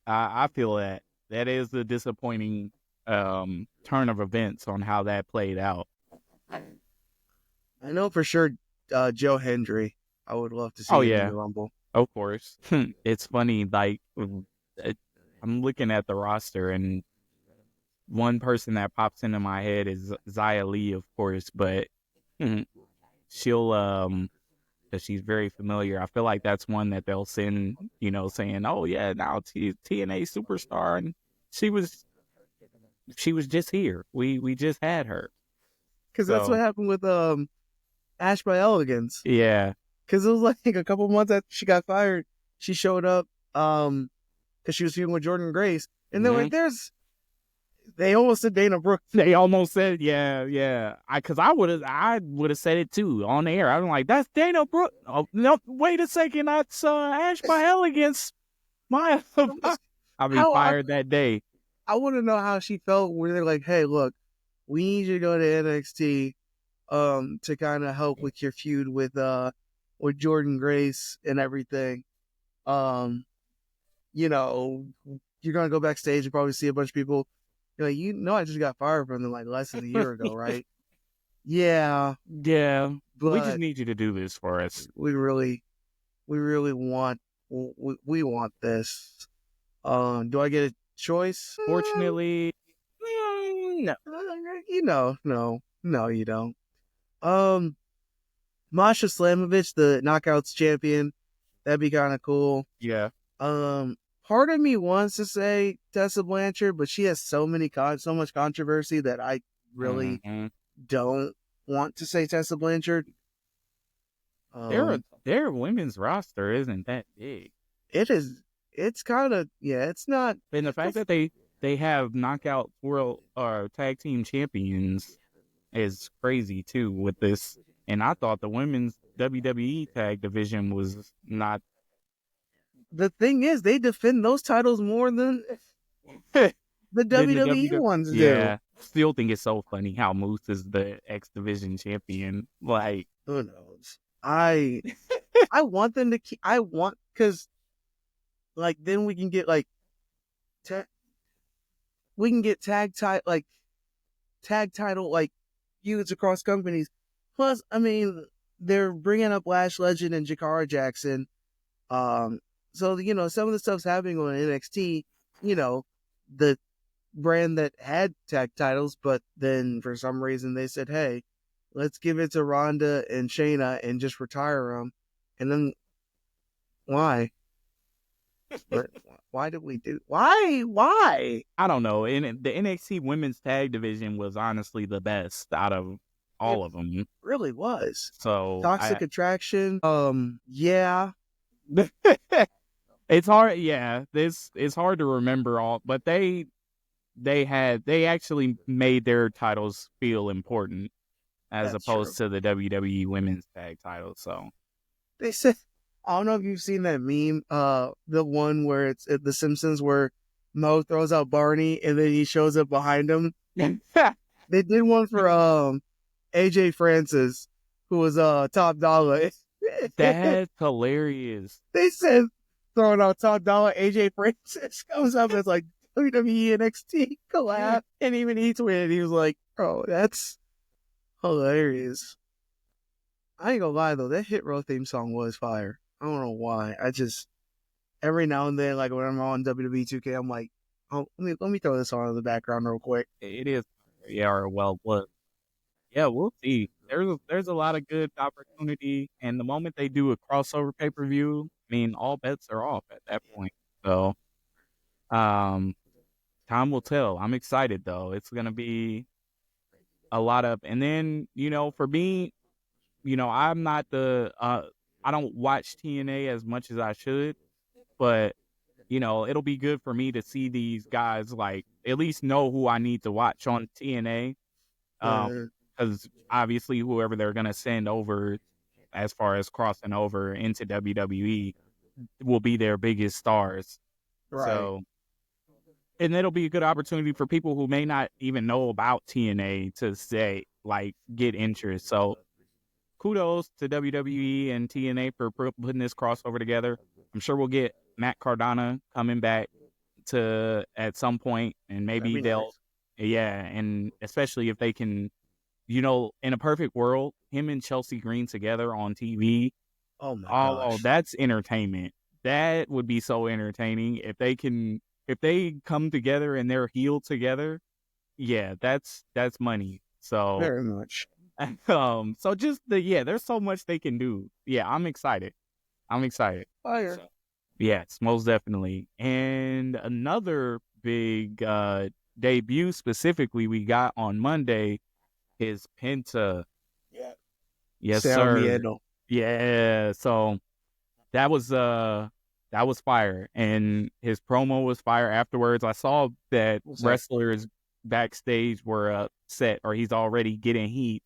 I feel that. That is the disappointing turn of events on how that played out. I know for sure Joe Hendry. I would love to see him in the Rumble. Of course. It's funny, like, I'm looking at the roster, and one person that pops into my head is Xia Li, of course, but she'll, because she's very familiar. I feel like that's one that they'll send, saying, oh, yeah, now TNA superstar, and she was She was just here. We just had her. Because that's what So happened with Ash by Elegance. yeah. Because it was like a couple months after she got fired, she showed up because she was feuding with Jordan Grace, and they're Mhm. like, they almost said Dana Brooke. They almost said, yeah, yeah. Because I would have said it too on the air. I'm like, that's Dana Brooke. Oh no, wait a second, that's Ash by Elegance. My, I'll be How fired that day. I want to know how she felt when they're like, hey, look, we need you to go to NXT to kind of help with your feud with Jordan Grace and everything. Um, you know, you're gonna go backstage and probably see a bunch of people. You're like, I just got fired from them like less than a year ago, right? Yeah, Yeah, we just but need you to do this for us. we really want we want this. Do I get a choice? Fortunately, no. No, you don't. Um, Masha Slamovich, the Knockouts champion, that'd be kind of cool. Yeah. Part of me wants to say Tessa Blanchard, but she has so much controversy that I really Mm-hmm. don't want to say Tessa Blanchard. Their women's roster isn't that big. It is. It's kind of it's not. And the fact that they have knockout world or tag team champions is crazy too with this. And I thought the women's WWE tag division was not The thing is, they defend those titles more than the than the WWE WWE. ones do. Yeah. Still think it's so funny how Moose is the X Division champion. Like, Who knows? I want them to keep. I want because like then we can get like ta- we can get tag title like feuds across companies. Plus, I mean, they're bringing up Lash Legend and Jakara Jackson. So some of the stuff's happening on NXT. The brand that had tag titles, but then for some reason they said, "Hey, let's give it to Ronda and Shayna and just retire them." And then why? But why did we do? Why? Why? I don't know. And the NXT women's tag division was honestly the best out of It all of them. really was. So Toxic Attraction. Yeah. It's hard. Yeah, this it's hard to remember all, but they actually made their titles feel important as That's true. opposed to the WWE women's tag titles. So They said, I don't know if you've seen that meme, the one where it's at The Simpsons where Mo throws out Barney and then he shows up behind him. They did one for AJ Francis, who was Top Dollar. that's hilarious. They said throwing out Top Dollar, AJ Francis comes up as like WWE NXT collab, and even he tweeted, he was like, "Bro, that's hilarious." I ain't gonna lie though, that Hit Row theme song was fire. I don't know why. I just every now and then, like when I'm on WWE 2K, I'm like, oh, let me throw this on in the background real quick. It is. Yeah, or well, look. Yeah, we'll see. There's a lot of good opportunity, and the moment they do a crossover pay per view, I mean, all bets are off at that point. So, um, time will tell. I'm excited though. It's gonna be a lot of, and then for me, I'm not I don't watch TNA as much as I should, but it'll be good for me to see these guys like at least know who I need to watch on TNA. Uh, Because obviously whoever they're gonna send over as far as crossing over into WWE will be their biggest stars. right. So, and it'll be a good opportunity for people who may not even know about TNA to say like get interest. So, kudos to WWE and TNA for putting this crossover together. I'm sure we'll get Matt Cardona coming back to at some point, and That'd maybe be they'll, nice. yeah, and especially if they can, in a perfect world, him and Chelsea Green together on TV. Oh my Oh, gosh. that's entertainment. That would be so entertaining if they come together and they're healed together. Yeah, that's money. So, Very much. so just there's so much they can do. Yeah, I'm excited. I'm excited. Fire. So, yes, most definitely. And another big debut specifically we got on Monday is Penta. Yeah. Yes, Sound sir. miedo. Yeah. So that was fire, and his promo was fire afterwards. I saw that What's that? wrestlers backstage were upset, or he's already getting heat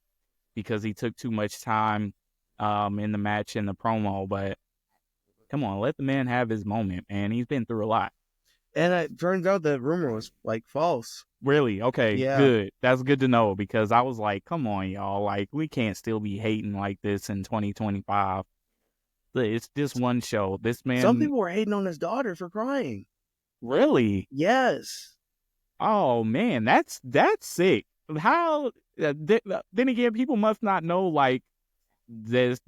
because he took too much time in the match in the promo. But come on, let the man have his moment, man. He's been through a lot. And it turns out that rumor was like false. Really? Okay, Yeah. good. That's good to know because I was like, come on, y'all. Like, we can't still be hating like this in 2025. It's just one show. This Some man, people were hating on his daughter for crying. really? Yes. Oh man, that's sick. How? Then again, people must not know like there's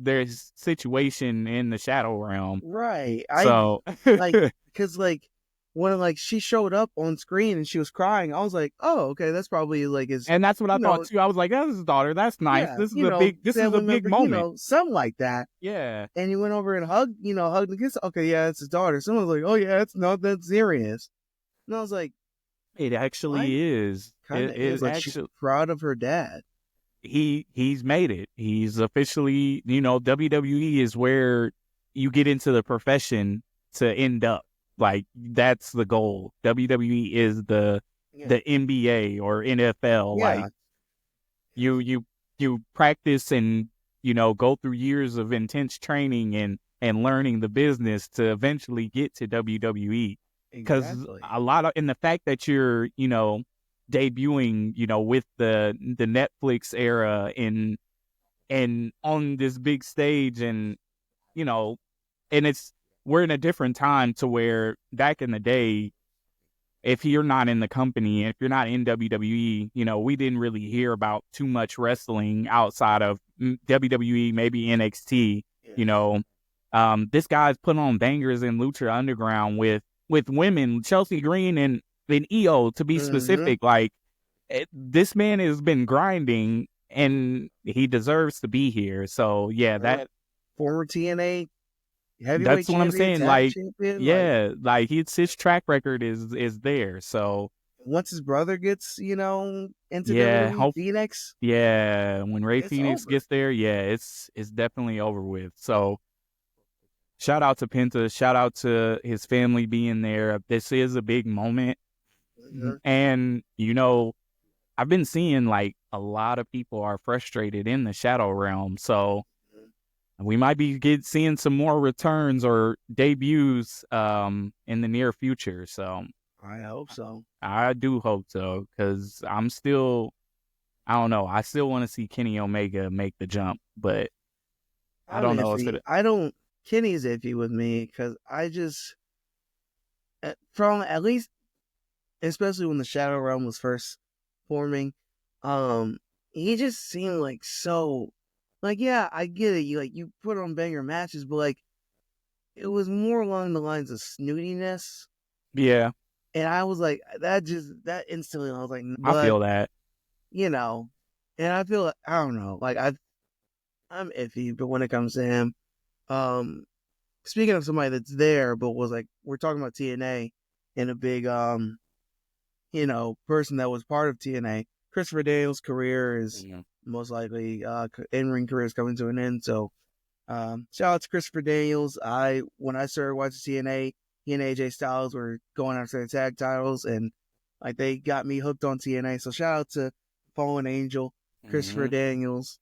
situation in the shadow realm. Right. So, Like, because like when like she showed up on screen and she was crying, I was like, oh, okay, that's probably like his, and that's what I you thought know, too. I was like, that's his daughter. That's nice. yeah, you know, This is a family big member, you moment. know, something like that. Yeah, And he went over and hugged, hugged and kissed. Okay, yeah, it's his daughter. Someone was like, oh yeah, it's not that serious. And I was like, it what? actually is. Kind of is. It Like she's actually proud of her dad. he's made it. He's officially, WWE is where you get into the profession to end up. Like that's the goal. WWE is Yeah. the NBA or NFL. Like Yeah. you you practice and go through years of intense training and learning the business to eventually get to WWE. Because Exactly. a lot of, and the fact that you're debuting with the Netflix era and on this big stage, and you know and we're in a different time to where back in the day, if you're not in the company, if you're not in WWE, we didn't really hear about too much wrestling outside of WWE, maybe NXT. Yeah. This guy's put on bangers in Lucha Underground with women, Chelsea Green and EO to be Mm-hmm. specific. Like this man has been grinding, and he deserves to be here. So yeah, Former TNA heavyweight that's what I'm champion, saying. tag Like, champion. Like yeah, like his track record is there. So once his brother gets, into yeah, WWE Phoenix, yeah, when Ray it's Phoenix over. gets there, yeah, it's definitely over with. So shout out to Penta, shout out to his family being there. This is a big moment, Mm-hmm. and I've been seeing like a lot of people are frustrated in the shadow realm. So we might be seeing some more returns or debuts in the near future. So I hope so. I do hope so, because I don't know. I still want to see Kenny Omega make the jump, but I I'm don't know if iffy. it. I don't. Kenny's iffy with me because from at least, especially when the Shadow Realm was first forming, um, he just seemed like so. Like, yeah, I get it. You put on banger matches, but like it was more along the lines of snootiness. Yeah, And I was like, that instantly, I was like, I but feel that. you know, and I feel like, I don't know, like I'm iffy, but when it comes to him, um, speaking of somebody that's there, but was like, we're talking about TNA and a big, person that was part of TNA. Christopher Daniels' career is Yeah. most likely, in ring career is coming to an end. So, shout out to Christopher Daniels. When I started watching TNA, he and AJ Styles were going after their tag titles, and like they got me hooked on TNA. So shout out to Fallen Angel, Christopher Mm-hmm. Daniels.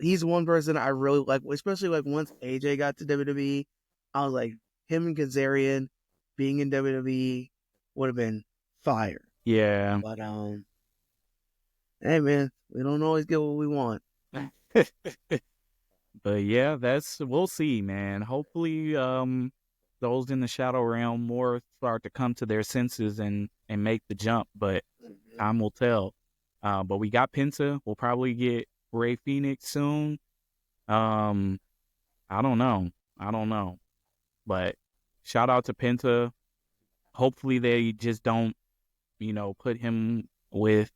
He's one person I really like, especially like once AJ got to WWE, I was like, him and Kazarian being in WWE would have been fire. Yeah. But hey man, we don't always get what we want. But yeah, we'll see, man. Hopefully, those in the shadow realm more start to come to their senses and make the jump. But time will tell. But we got Penta. We'll probably get Ray Phoenix soon. Um, I don't know. I don't know. But shout out to Penta. Hopefully they just don't, put him with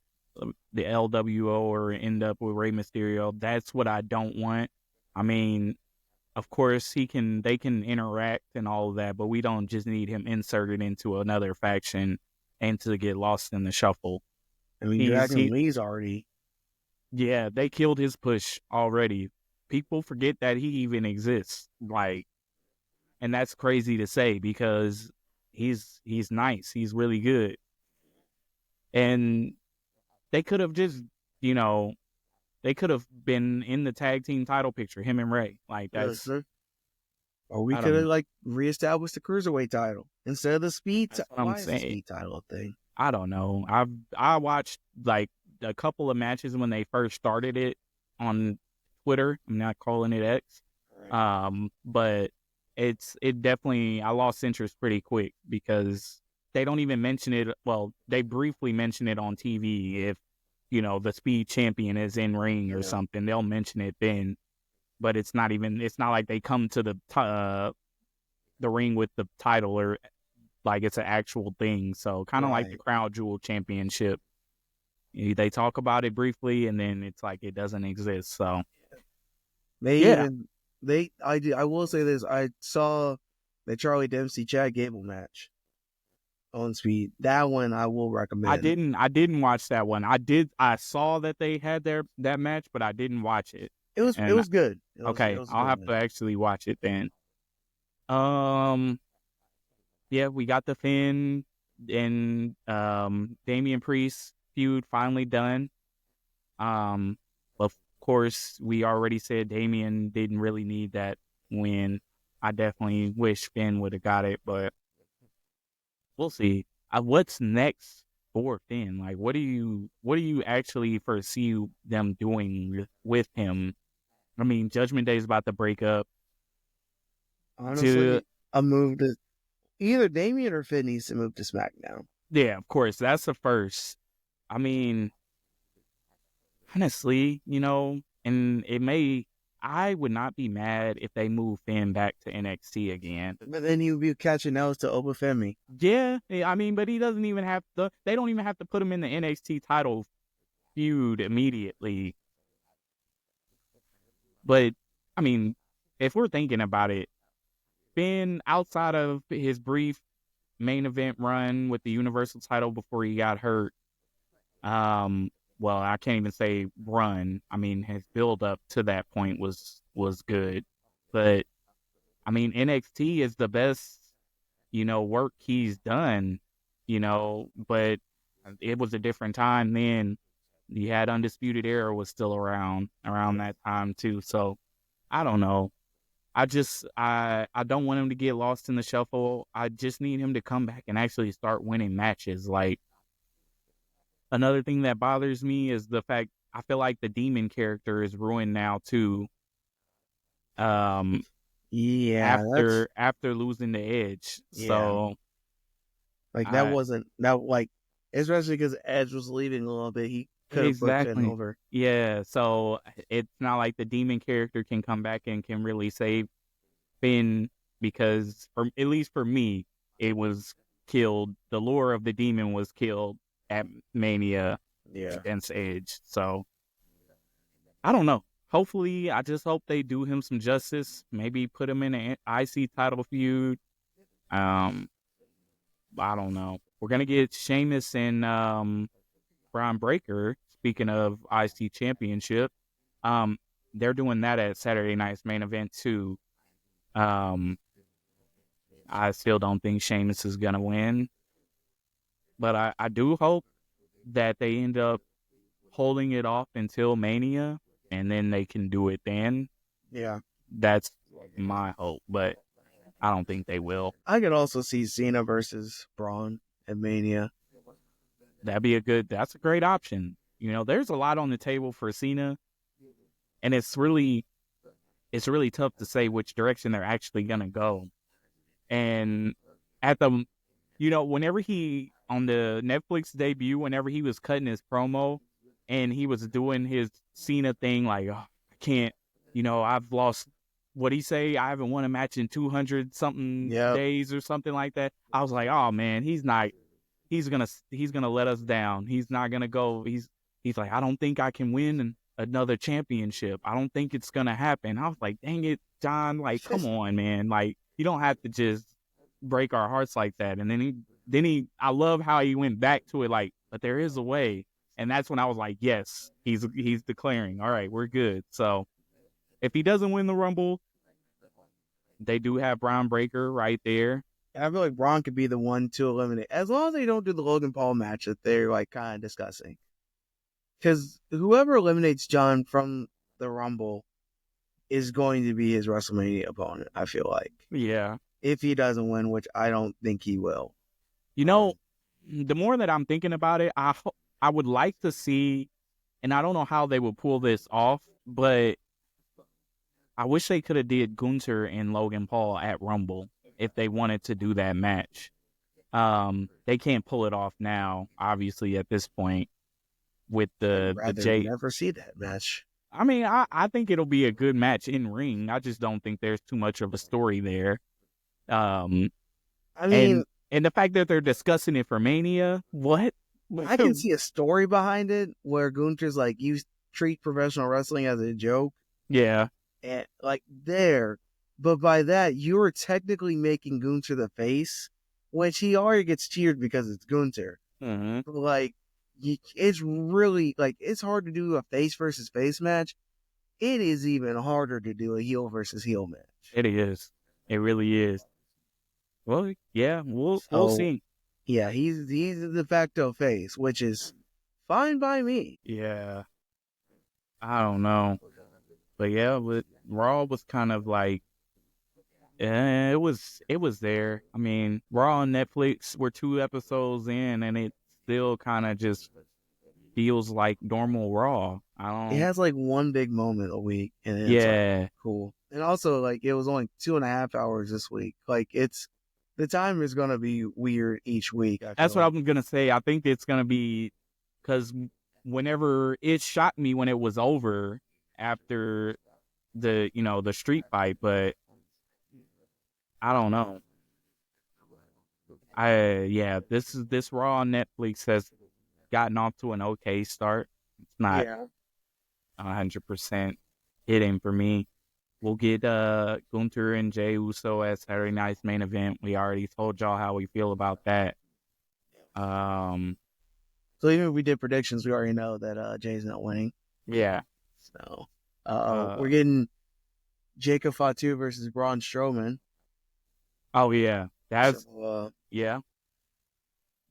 the LWO or end up with Rey Mysterio. That's what I don't want. I mean, of course, they can interact and all of that, but we don't just need him inserted into another faction and to get lost in the shuffle. I mean, He's Dragon he Lee's already. Yeah, they killed his push already. People forget that he even exists. Like, and that's crazy to say because he's nice. He's really good. And they could have just, you know, they could have been in the tag team title picture, him and Ray. Like that's Listen, or we I could don't have know. like reestablished the cruiserweight title instead of the speed. That's what I'm Why is the saying. speed title a thing? I don't know. I watched like a couple of matches when they first started it on Twitter. I'm not calling it X. But it definitely I lost interest pretty quick because they don't even mention it. Well, they briefly mention it on TV if the speed champion is in ring or Yeah. something. They'll mention it then, but it's not like they come to the ring with the title or like it's an actual thing. So kind of like the Right. Crown Jewel Championship. They talk about it briefly and then it's like it doesn't exist. So They yeah, even I will say this. I saw the Charlie Dempsey Chad Gable match on speed. That one I will recommend. I didn't watch that one. I saw that they had that match, but I didn't watch it. It And was good. It okay, was a I'll good have to match. actually watch it then. Um yeah, we got the Finn and Damian Priest feud finally done. Of course, we already said Damian didn't really need that win. I definitely wish Finn would have got it, but we'll see. What's next for Finn? Like, what do you actually foresee them doing with him? I mean, Judgment Day is about to break up. To Honestly, a move to either Damien or Finn needs to move to SmackDown. Yeah, of course, that's the first. I mean, honestly, and it may. I would not be mad if they move Finn back to NXT again. But then he would be catching L's to Obafemi. Yeah, I mean, but he doesn't even have to. They don't even have to put him in the NXT title feud immediately. But I mean, if we're thinking about it, Finn, outside of his brief main event run with the Universal title before he got hurt, um, well, I can't even say run. I mean, his build up to that point was good, but I mean, NXT is the best, work he's done, but it was a different time then. You had Undisputed Era was still around that time too. So I don't know. I don't want him to get lost in the shuffle. I just need him to come back and actually start winning matches. Like another thing that bothers me is the fact I feel like the demon character is ruined now too. Um, Yeah, that's after losing the edge. yeah. So Like that I wasn't that like especially because Edge was leaving a little bit. He could have put Finn exactly. over. Yeah, so it's not like the demon character can come back and can really save Finn because at least for me, it was killed. The lore of the demon was killed at Mania Yeah. against Edge. So I don't know. Hopefully, I just hope they do him some justice. Maybe put him in an IC title feud. Um, I don't know. We're gonna get Sheamus and Braun Breaker. Speaking of IC Championship, um, they're doing that at Saturday night's main event too. Um, I still don't think Sheamus is gonna win, but I do hope that they end up holding it off until Mania, and then they can do it then. Yeah. That's my hope, but I don't think they will. I could also see Cena versus Braun at Mania. That's a great option. There's a lot on the table for Cena, and it's really tough to say which direction they're actually gonna go. And at the whenever he on the Netflix debut, whenever he was cutting his promo and he was doing his Cena thing, like, oh, I can't, I've lost. What he say? I haven't won a match in 200 something Yep. days or something like that. I was like, oh man, he's not. He's gonna let us down. He's not gonna go. He's like, I don't think I can win another championship. I don't think it's gonna happen. I was like, dang it, John, like, come on, man. Like, you don't have to just break our hearts like that. And then I love how he went back to it, like, but there is a way. And that's when I was like, yes, he's declaring, all right, we're good. So if he doesn't win the Rumble, they do have Braun Breaker right there. I feel like Braun could be the one to eliminate, as long as they don't do the Logan Paul match that they're like kind of discussing. Because whoever eliminates John from the Rumble is going to be his WrestleMania opponent. I feel like Yeah. if he doesn't win, which I don't think he will. You know, the more that I'm thinking about it, I would like to see, and I don't know how they would pull this off, but I wish they could have did Gunther and Logan Paul at Rumble if they wanted to do that match. They can't pull it off now, obviously, at this point with I'd the rather J. never see that match. I mean, I think it'll be a good match in ring. I just don't think there's too much of a story there. Um, I mean, and the fact that they're discussing it for Mania, what? I can see a story behind it where Gunther's like, you treat professional wrestling as a joke. Yeah. And like there, but by that, you are technically making Gunther the face, which he already gets cheered because it's Gunther. Mm-hmm. But like, it's really like it's hard to do a face versus face match. It is even harder to do a heel versus heel match. It is. It really is. Well, yeah, we'll see. Yeah, he's the de facto face, which is fine by me. Yeah. I don't know. But yeah, but Raw was kind of like it was there. I mean, Raw and Netflix were 2 episodes in and it still kind of just feels like normal Raw. I don't. It has like one big moment a week, and it's Yeah. like, cool. And also, like, it was only 2.5 hours this week. Like, the time is gonna be weird each week. That's what I'm gonna say. I think it's gonna be because whenever it shocked me when it was over after the street fight, but I don't know. This Raw on Netflix has gotten off to an okay start. It's not 100% hitting for me. We'll get Gunther and Jey Uso at Saturday night's main event. We already told y'all how we feel about that. So even if we did predictions, we already know that Jay's not winning. Yeah. So we're getting Jacob Fatu versus Braun Strowman. Oh yeah, that's yeah.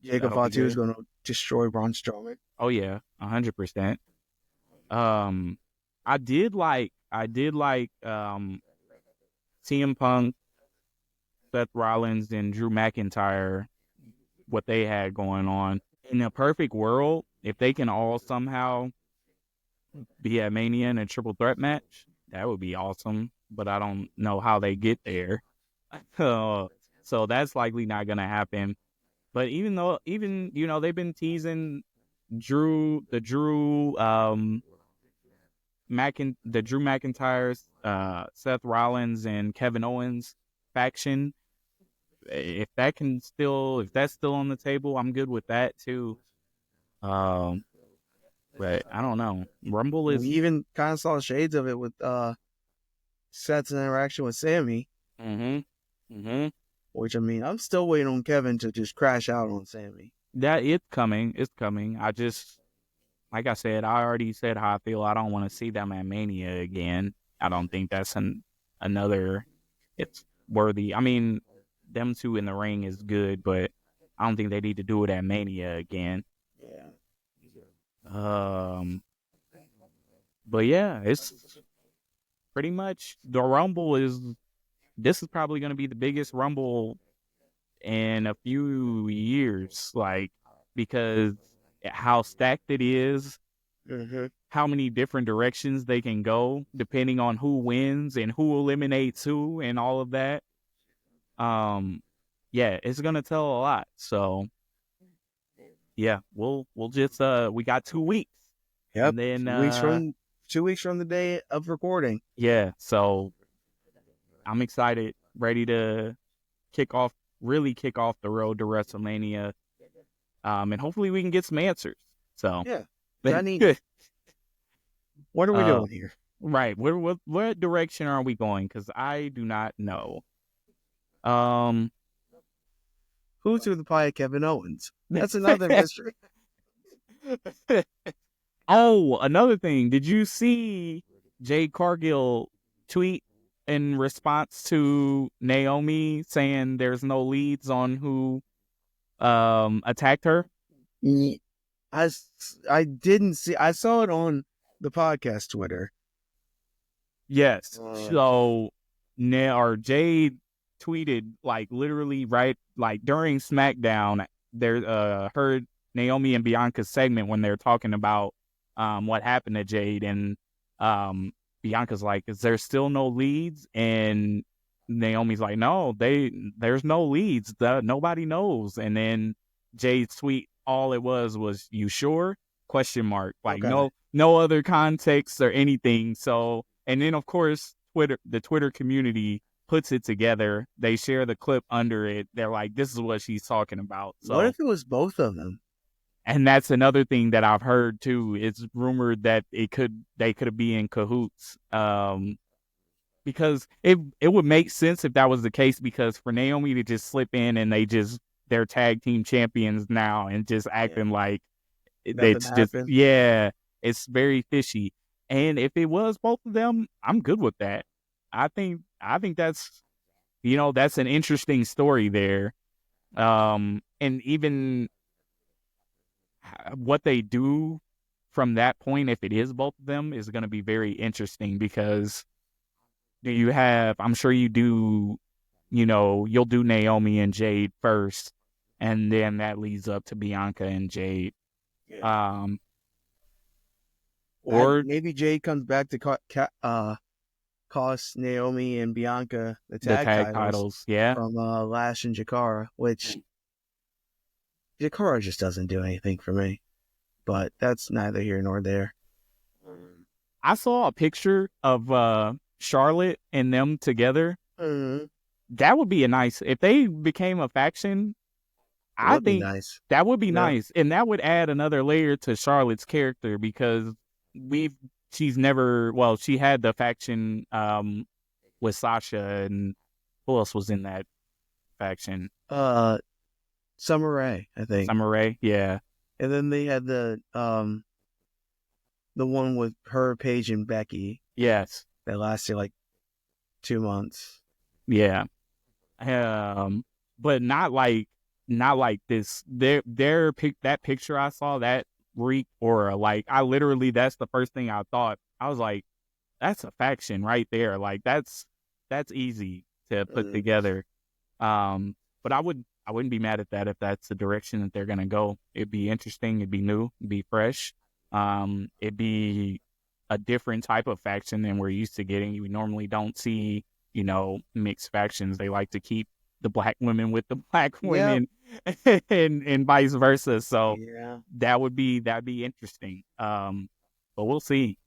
Jacob Fatu is going to destroy Braun Strowman. Oh yeah, 100%. I did like CM Punk, Seth Rollins, and Drew McIntyre, what they had going on. In a perfect world, if they can all somehow be at Mania in a triple threat match, that would be awesome. But I don't know how they get there. So that's likely not going to happen. But even they've been teasing the Drew McIntyre's, Seth Rollins and Kevin Owens faction. If that's still on the table, I'm good with that too. But I don't know. Rumble is. We even kind of saw shades of it with Seth's interaction with Sammy. Which, I mean, I'm still waiting on Kevin to just crash out on Sammy. That it's coming. It's coming. I just, like I said, I already said how I feel. I don't want to see them at Mania again. I don't think that's another. It's worthy. I mean, them two in the ring is good, but I don't think they need to do it at Mania again. Yeah. But yeah, it's pretty much the Rumble is. This is probably going to be the biggest Rumble in a few years, like, because how stacked it is, how many different directions they can go depending on who wins and who eliminates who and all of that. Yeah, it's going to tell a lot. So yeah, we'll just we got 2 weeks. Yep. And then 2 weeks from the day of recording. Yeah, so I'm excited, ready to really kick off the road to WrestleMania. And hopefully we can get some answers. So yeah, I need. What are we Uh, doing here? right. What direction are we going? Because I do not know. Um. Who threw the pie at Kevin Owens? That's another mystery. Oh, another thing. Did you see Jade Cargill tweet in response to Naomi saying there's no leads on who attacked her? Ye- I didn't see. I saw it on the podcast Twitter. Yes. Uh, So now or Jade tweeted like literally right like during Smackdown there heard Naomi and Bianca's segment when they're talking about what happened to Jade and Bianca's like, is there still no leads? And Naomi's like, no, there's no leads. Nobody knows. And then Jade's tweet, all it was you sure? Question mark. Like okay. no other context or anything. So and then of course the Twitter community puts it together. They share the clip under it. They're like, this is what she's talking about. What So if it was both of them? and that's another thing that I've heard too. It's rumored that they could be in cahoots. Because it would make sense if that was the case because for Naomi to just slip in and they're tag team champions now and just acting like Nothing it's just happened. yeah, it's very fishy. And if it was both of them, I'm good with that. I think that's that's an interesting story there. And even what they do from that point, if it is both of them, is going to be very interesting because do you have? I'm sure you do. You'll do Naomi and Jade first, and then that leads up to Bianca and Jade. Yeah. Um, or Maybe Jade comes back to cost Naomi and Bianca the the tag tag titles titles. Yeah. from Lash and Jakara, which Jakara just doesn't do anything for me. But that's neither here nor there. I saw a picture of Charlotte and them together. Mm-hmm. That would be a nice if they became a faction. It I would be think nice. that would be Yeah. nice, and that would add another layer to Charlotte's character because we've she's never well she had the faction with Sasha and who else was in that faction? Summer Rae, I think. Summer Rae, yeah, And then they had the one with her, Paige, and Becky yes, that lasted like 2 months. yeah. But not like this. That picture I saw that reek aura. Like I literally, that's the first thing I thought. I was like, that's a faction right there. Like that's easy to put Mm. together. But I wouldn't be mad at that if that's the direction that they're gonna go. It'd be interesting. It'd be new. It'd be fresh. It'd be a different type of faction than we're used to getting. We normally don't see mixed factions. They like to keep the black women with the black Yep. women and vice versa. So Yeah. that'd be interesting. But we'll see.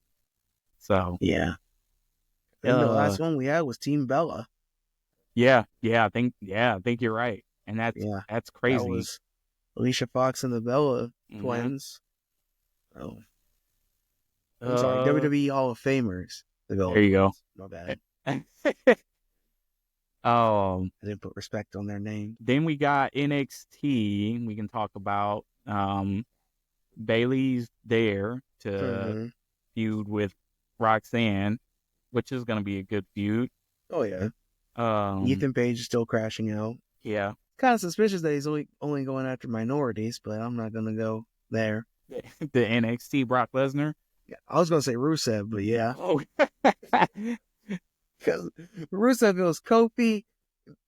So Yeah. I think the uh last one we had was Team Bella. I think you're right. And Yeah. that's That crazy. was Alicia Fox and the Bella Mhm. twins. Oh, I'm sorry. Uh WWE Hall of Famers. The Bella there you go. twins. My bad. um I didn't put respect on their name. then we got NXT. We can talk about Bailey's there to Mm-hmm. feud with Roxanne, which is going to be a good feud. Oh, yeah. Um, Ethan Page is still crashing out. yeah, Kind of suspicious that he's only going after minorities, but I'm not going to go there. the NXT Brock Lesnar. Yeah, I was going to say Rusev, but yeah. Oh, Because Rusev goes Kofi,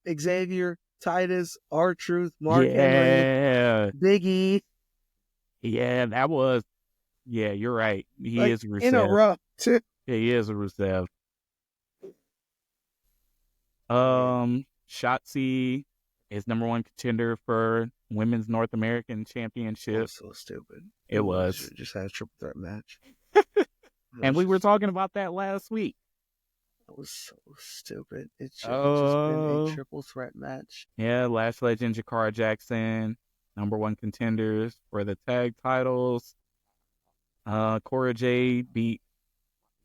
Xavier, Titus, R-Truth, Mark Henry, yeah, Big E. yeah. That was You're right. He Like, is in a Rusev. row, too. He is Rusev. Shotzi is number one contender for Women's North American Championship. So stupid. It was. Should just had a triple threat match. And we were talking about that last week. That was so stupid. It should have just been a triple threat match. Yeah, Lash Legend, Jakara Jackson, number one contenders for the tag titles. Cora Jade beat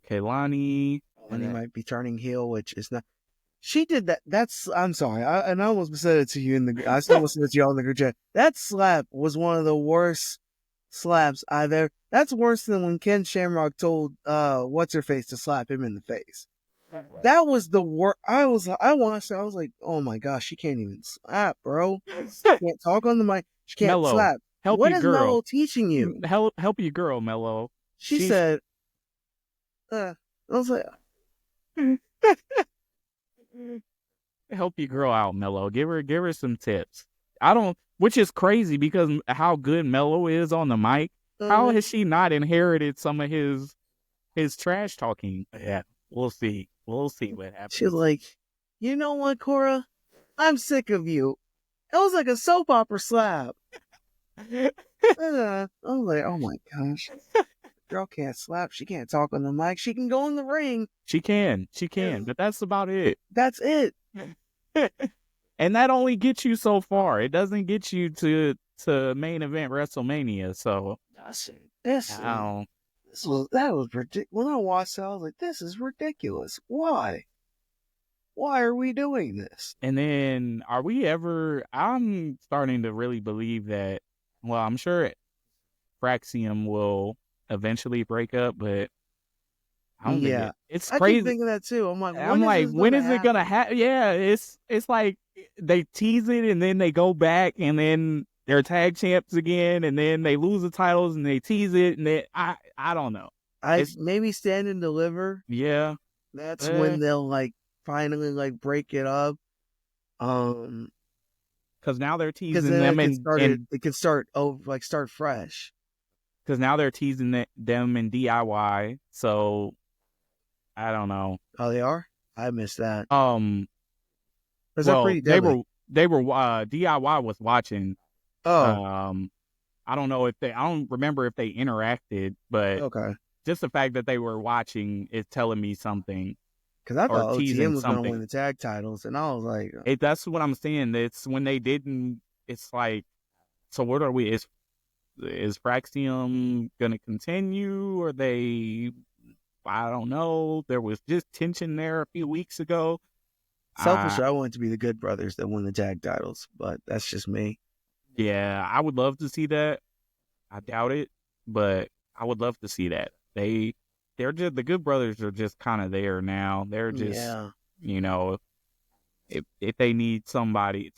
Kaylani. And he might be turning heel, which is not. She did that. I'm sorry. And I almost said it to you I still almost said it to y'all in the group chat. That slap was one of the worst slaps I've ever. That's worse than when Ken Shamrock told, what's her face to slap him in the face. That was the worst. I watched it. I was like, oh my gosh, she can't even slap, bro. Can't talk on the mic. She can't Mello, slap. help What your is girl. Mello teaching you? Help your girl, Mello. She said, I was like, help your girl out, Mello. Give her some tips. Which is crazy because how good Mello is on the mic. How has she not inherited some of his trash talking? Yeah, we'll see. We'll see what happens. She's like, you know what, Cora? I'm sick of you. It was like a soap opera slap. I was like, oh my gosh. Girl can't slap. She can't talk on the mic. She can go in the ring. She can, but that's about it. That's it. And that only gets you so far. It doesn't get you to main event WrestleMania. So that was ridiculous. When I watched it, I was like, this is ridiculous. Why? Why are we doing this? And then I'm starting to really believe that, well, I'm sure Fraxium will eventually break up, but I don't think it's crazy. I keep thinking that too. I'm like, when is it gonna happen? Yeah, it's like they tease it and then they go back and then they're tag champs again and then they lose the titles and they tease it and then I don't know. Maybe Stand and Deliver. Yeah, that's when they'll like finally like break it up. Because now they're teasing them it can start start fresh. Because now they're teasing them in DIY, so I don't know. Oh, they are? I missed that. Well, pretty deadly? They were DIY was watching. Oh. I don't know I don't remember if they interacted, but okay. Just the fact that they were watching is telling me something. Because I thought OTM was going to win the tag titles, and I was like, that's what I'm saying. It's when they didn't. It's like, so what are we? Is Fraxium going to continue? Or they? I don't know. There was just tension there a few weeks ago. Selfishly, I want it to be the Good Brothers that win the tag titles, but that's just me. Yeah, I would love to see that. I doubt it, but I would love to see that. They're just the Good Brothers are just kind of there now. They're just, you know, if they need somebody,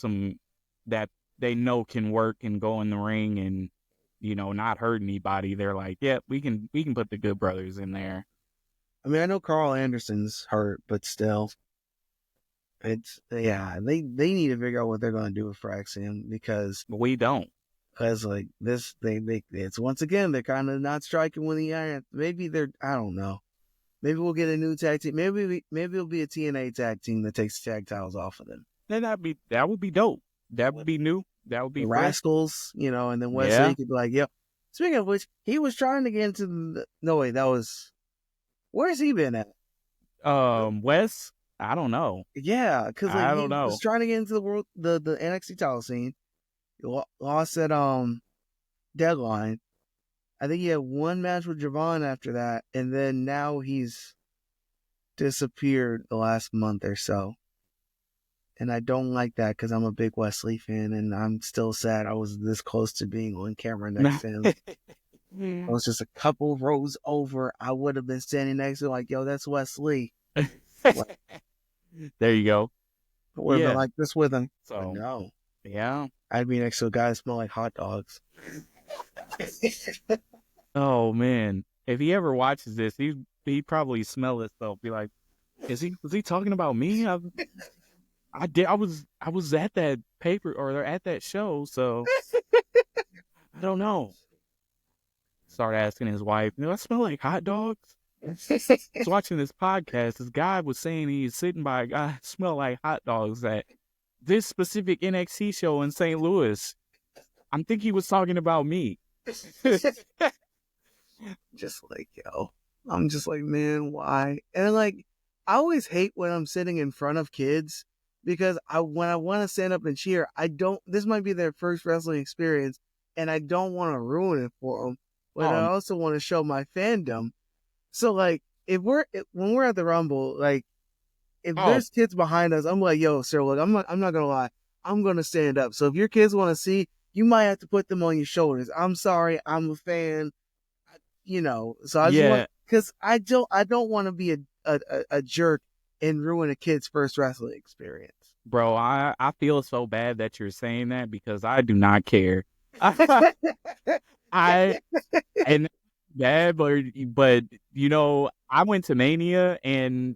that they know can work and go in the ring and, you know, not hurt anybody, they're like, yeah, we can put the Good Brothers in there. I mean, I know Carl Anderson's hurt, but still, they need to figure out what they're going to do with Fraxium because we don't. Because like this, it's once again they're kind of not striking when the iron. Maybe I don't know. Maybe we'll get a new tag team. Maybe it'll be a TNA tag team that takes tag titles off of them. Then that would be dope. That would be new. That would be the Rascals, you know. And then Wesley could be like, "Yo." Speaking of which, he was trying to get into where's he been at? Wes. I don't know. Yeah, because like, he was trying to get into the NXT title scene. Lost at Deadline. I think he had one match with Javon after that, and then now he's disappeared the last month or so. And I don't like that because I'm a big Wesley fan, and I'm still sad I was this close to being on camera next to him. I was just a couple rows over. I would have been standing next to him like, yo, that's Wesley. There you go. I would have been like this with him. So, but no. Yeah. I'd be next to a guy that smelled like hot dogs. Oh man. If he ever watches this, he probably smell himself. Be like, was he talking about me? I was at that paper or at that show, so I don't know. Start asking his wife, I smell like hot dogs? I was watching this podcast. This guy was saying he's sitting by a guy smell like hot dogs at this specific NXT show in St. Louis. I think he was talking about me. Just like, yo. I'm just like, man, why? And like, I always hate when I'm sitting in front of kids because when I want to stand up and cheer, this might be their first wrestling experience and I don't want to ruin it for them, but I also want to show my fandom. So like, when we're at the Rumble, like if Oh, there's kids behind us, I'm like, yo, sir, look, I'm not gonna lie, I'm gonna stand up. So if your kids want to see, you might have to put them on your shoulders. I'm sorry, I'm a fan, So I just want yeah, because I don't want to be a jerk and ruin a kid's first wrestling experience. bro. I feel so bad that you're saying that because I do not care. I and bad, but I went to Mania, and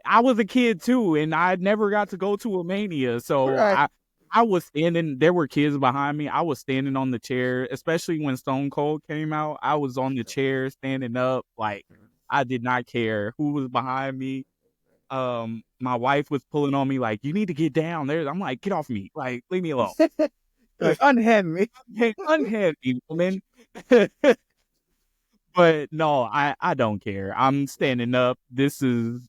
I was a kid too, and I never got to go to a Mania, so Right. I was standing. There were kids behind me. I was standing on the chair, especially when Stone Cold came out. I was on the chair, standing up, like I did not care who was behind me. My wife was pulling on me like, "You need to get down there." I'm like, "Get off me! Like, leave me alone." Like unhand me. Hey, unhand me, woman. But no, I don't care. I'm standing up. This is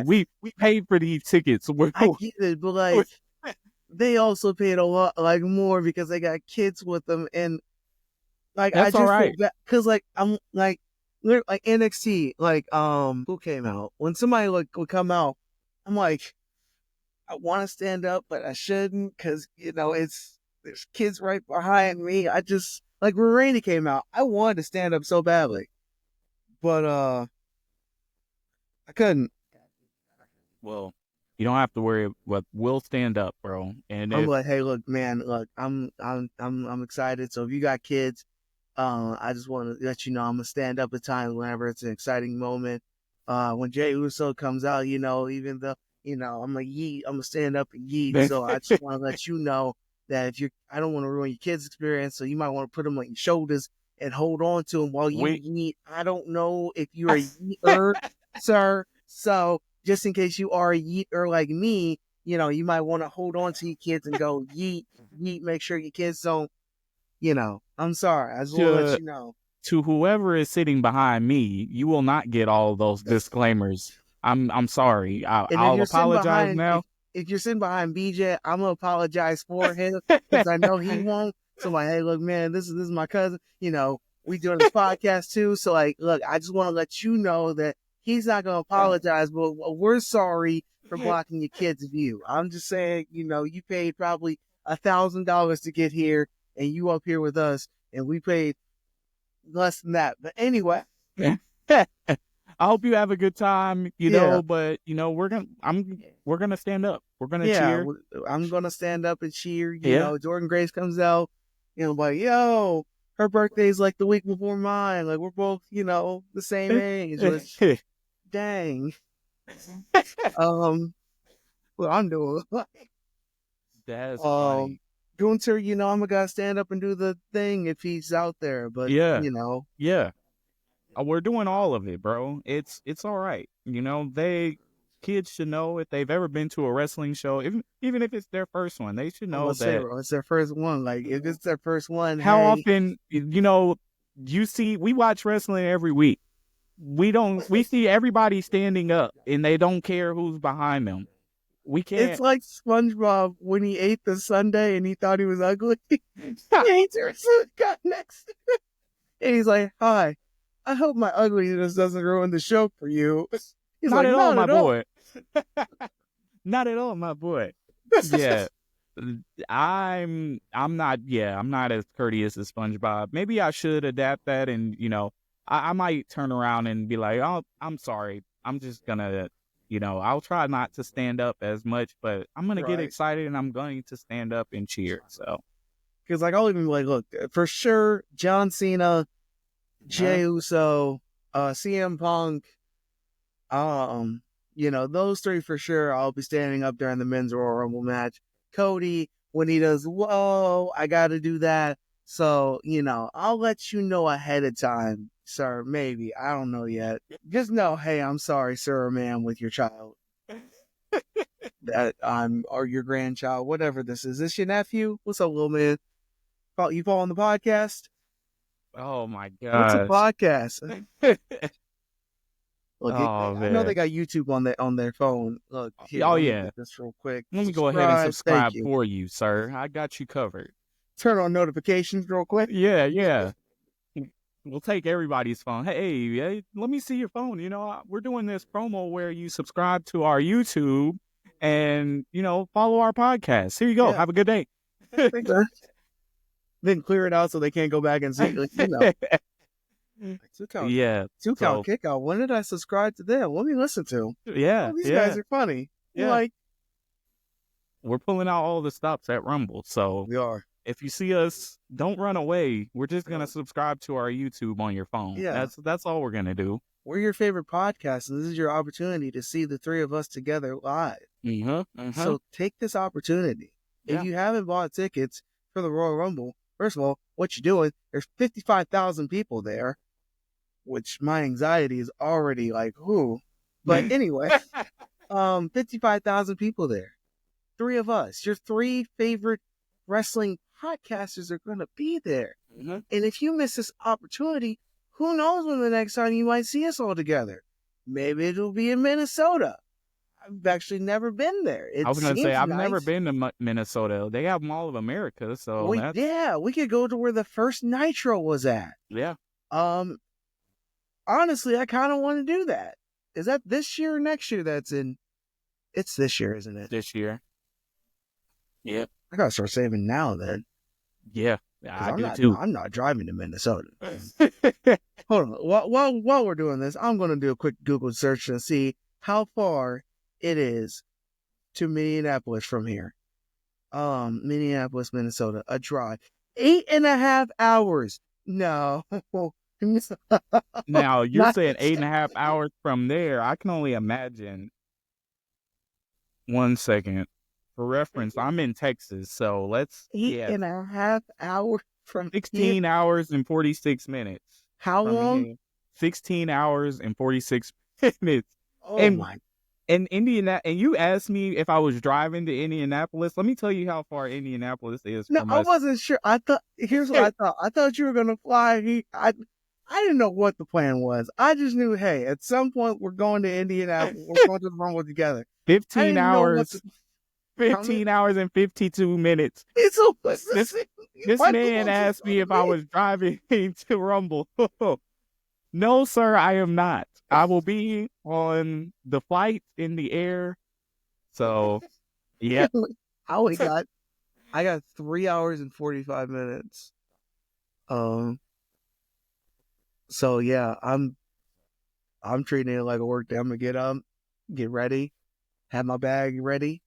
we paid for these tickets. I get it, but like they also paid a lot like more because they got kids with them, and like I That's all just feel right. bad because like I'm like NXT, like who came out when somebody like would come out, I'm like I want to stand up but I shouldn't because there's kids right behind me. I just like when Rainy came out, I wanted to stand up so badly, but I couldn't. Well, you don't have to worry. But we'll stand up, bro. And I'm if like, hey, look, man, look, I'm excited. So if you got kids, I just want to let you know I'm gonna stand up at times whenever it's an exciting moment. When Jay Uso comes out, even though I'm a yeet, I'm gonna stand up and yeet. So I just want to let you know that I don't want to ruin your kids' experience. So you might want to put them on your shoulders and hold on to them while you we, yeet. I don't know if you're a yeeter, sir. So just in case you are a yeeter like me, you might want to hold on to your kids and go yeet, yeet. Make sure your kids don't. I'm sorry. I just want to let to you know. to whoever is sitting behind me, you will not get all those disclaimers. I'm sorry. And if I'll you're sitting apologize behind, now. if you're sitting behind BJ, I'm gonna apologize for him because I know he won't. So like, hey, look, man, this is my cousin. We doing this podcast too. So like, look, I just want to let you know that he's not gonna apologize, but we're sorry for blocking your kid's view. I'm just saying, you paid probably $1,000 to get here, and you up here with us, and we paid less than that. But anyway, I hope you have a good time, yeah. but we're gonna stand up. We're gonna Yeah, cheer. I'm gonna stand up and cheer. Yeah. Jordan Grace comes out, like, yo, her birthday's like the week before mine. Like we're both, the same age. Which, dang, um, what I'm doing, That's um, funny. Gunter, I'm gonna stand up and do the thing if he's out there. But Yeah. Yeah. We're doing all of it, bro. It's all right. They kids should know if they've ever been to a wrestling show, even if it's their first one, they should I'm know gonna say, that. bro, it's their first one. Like if it's their first one, How hey, often, you see, we watch wrestling every week. We see everybody standing up, and they don't care who's behind them. We it's can't. like SpongeBob when he ate the sundae and he thought he was ugly. He ate her got next. And he's like, hi, I hope my ugliness doesn't ruin the show for you. He's Not like, at all, not my at all. boy. Not at all, my boy. Yeah. I'm not, yeah, I'm not as courteous as SpongeBob. Maybe I should adapt that, and I might turn around and be like, "Oh, I'm sorry. I'm just gonna, I'll try not to stand up as much, but I'm gonna get Right. excited and I'm going to stand up and cheer." So, Because like I'll even be like, look, for sure, John Cena, uh, Jey Uso, CM Punk, um, those three for sure. I'll be standing up during the men's Royal Rumble match. Cody, when he does, whoa, I got to do that. So I'll let you know ahead of time, sir. Maybe I don't know yet. Just know, hey, I'm sorry, sir or ma'am, with your child. That I'm or your grandchild, whatever this is. This your nephew? What's up, little man? You following the podcast? oh my What's a gosh. podcast? Look, Oh I know they man. got YouTube on their phone. Look here, Oh let me yeah. get this real quick. Let me go ahead and Subscribe, thank subscribe you. for you, sir. I got you covered. Turn on notifications real quick. Yeah, yeah. We'll take everybody's phone. Hey, let me see your phone. We're doing this promo where you subscribe to our YouTube and, follow our podcast. Here you go. Yeah. Have a good day. Then clear it out so they can't go back and see. Like, Yeah. Two count kick out. When did I subscribe to them? Let me listen to. Yeah. These guys are funny. Yeah. Like, we're pulling out all the stops at Rumble. So we are. If you see us, don't run away. We're just gonna subscribe to our YouTube on your phone. Yeah. That's all we're gonna do. We're your favorite podcast, and this is your opportunity to see the three of us together live. So take this opportunity. Yeah. If you haven't bought tickets for the Royal Rumble, first of all, what you doing? There's 55,000 people there, which my anxiety is already like, whoo. But anyway, 55,000 people there. Three of us, your three favorite wrestling podcasters are going to be there. And if you miss this opportunity, who knows when the next time you might see us all together? Maybe it'll be in Minnesota. I've actually never been there. I was going to say, I've never been to Minnesota. They have Mall of America, so we could go to where the first Nitro was at. Yeah. Honestly, I kind of want to do that. Is that this year or next year that's in? It's this year, isn't it? This year. Yeah. I got to start saving now then. Yeah. I do too. I'm not driving to Minnesota. Hold on. While we're doing this, I'm going to do a quick Google search and see how far it is to Minneapolis from here. Minneapolis, Minnesota, a drive. 8.5 hours. No. Now, you're saying 8.5 hours from there. I can only imagine. 1 second. For reference, I'm in Texas, so let's 8.5 hours from 16 here. hours and 46 minutes. How long? Here. 16 hours and 46 minutes. Oh my! And you asked me if I was driving to Indianapolis. Let me tell you how far Indianapolis is. No, from I us. wasn't sure. Here's what I thought. I thought you were gonna fly. I didn't know what the plan was. I just knew, hey, at some point we're going to Indianapolis. We're going to the Rumble together. 15 hours. 15 hours and 52 minutes. This man asked me if I was driving to Rumble. No, sir, I am not. I will be on the flight in the air. So, yeah. I got 3 hours and 45 minutes. So yeah, I'm treating it like a work day. I'm gonna get up, get ready, have my bag ready,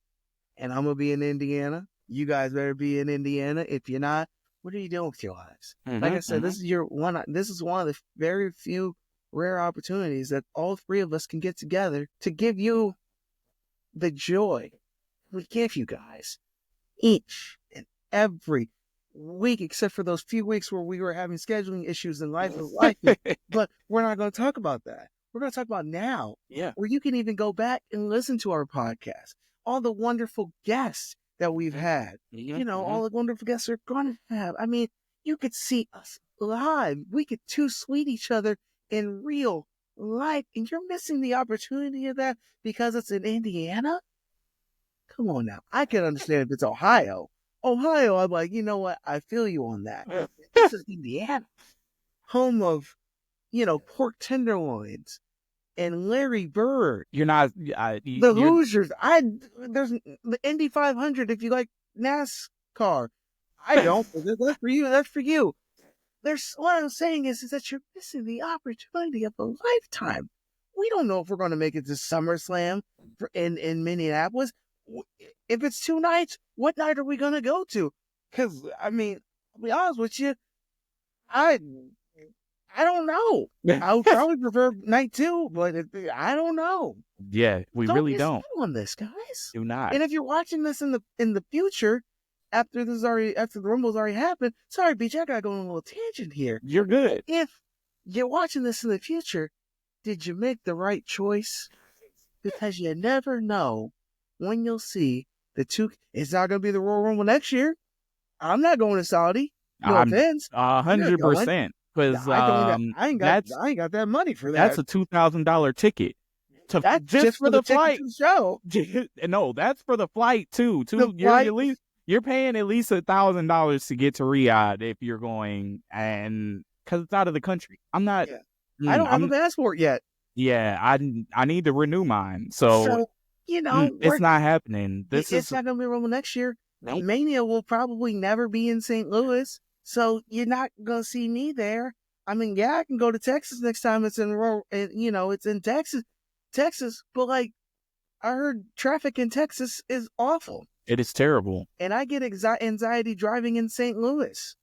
and I'm gonna be in Indiana. You guys better be in Indiana. If you're not, what are you doing with your lives? Like I said, this is one of the very few rare opportunities that all three of us can get together to give you the joy we give you guys each and every week, except for those few weeks where we were having scheduling issues in life. But we're not going to talk about that. We're going to talk about now, where you can even go back and listen to our podcast. All the wonderful guests that we've had, all the wonderful guests we're going to have. I mean, you could see us live. We could two sweet each other in real life, and you're missing the opportunity of that because it's in Indiana? Come on now. I can understand if it's Ohio. I'm like, you know what? I feel you on that. This is Indiana. Home of, pork tenderloins and Larry Bird. You're not... the Hoosiers. There's the Indy 500 if you like NASCAR. I don't. That's for you. That's for you. What I'm saying is that you're missing the opportunity of a lifetime. We don't know if we're going to make it to SummerSlam in Minneapolis. If it's 2 nights, what night are we going to go to? Because, I mean, I'll be honest with you, I don't know. I would probably prefer night 2, but I don't know. Yeah, we really don't. On this, guys. Do not. And if you're watching this in the future, after the Rumble's already happened, sorry, BJ, I gotta go on a little tangent here. You're good. If you're watching this in the future, did you make the right choice? Because you never know when you'll see the two. It's not gonna be the Royal Rumble next year. I'm not going to Saudi. No offense. 100%. Because I ain't got that money for that. That's a $2,000 ticket. That's just for the flight. Show. No, that's for the flight too. You're paying at least $1,000 to get to Riyadh if you're going, and because it's out of the country. I'm not. Yeah. I don't have a passport yet. Yeah, I need to renew mine. So it's not happening. It's not going to be Rumble next year. Nope. Mania will probably never be in St. Louis, so you're not going to see me there. I mean, yeah, I can go to Texas next time it's it's in Texas, but like I heard traffic in Texas is awful. It is terrible. And I get anxiety driving in St. Louis.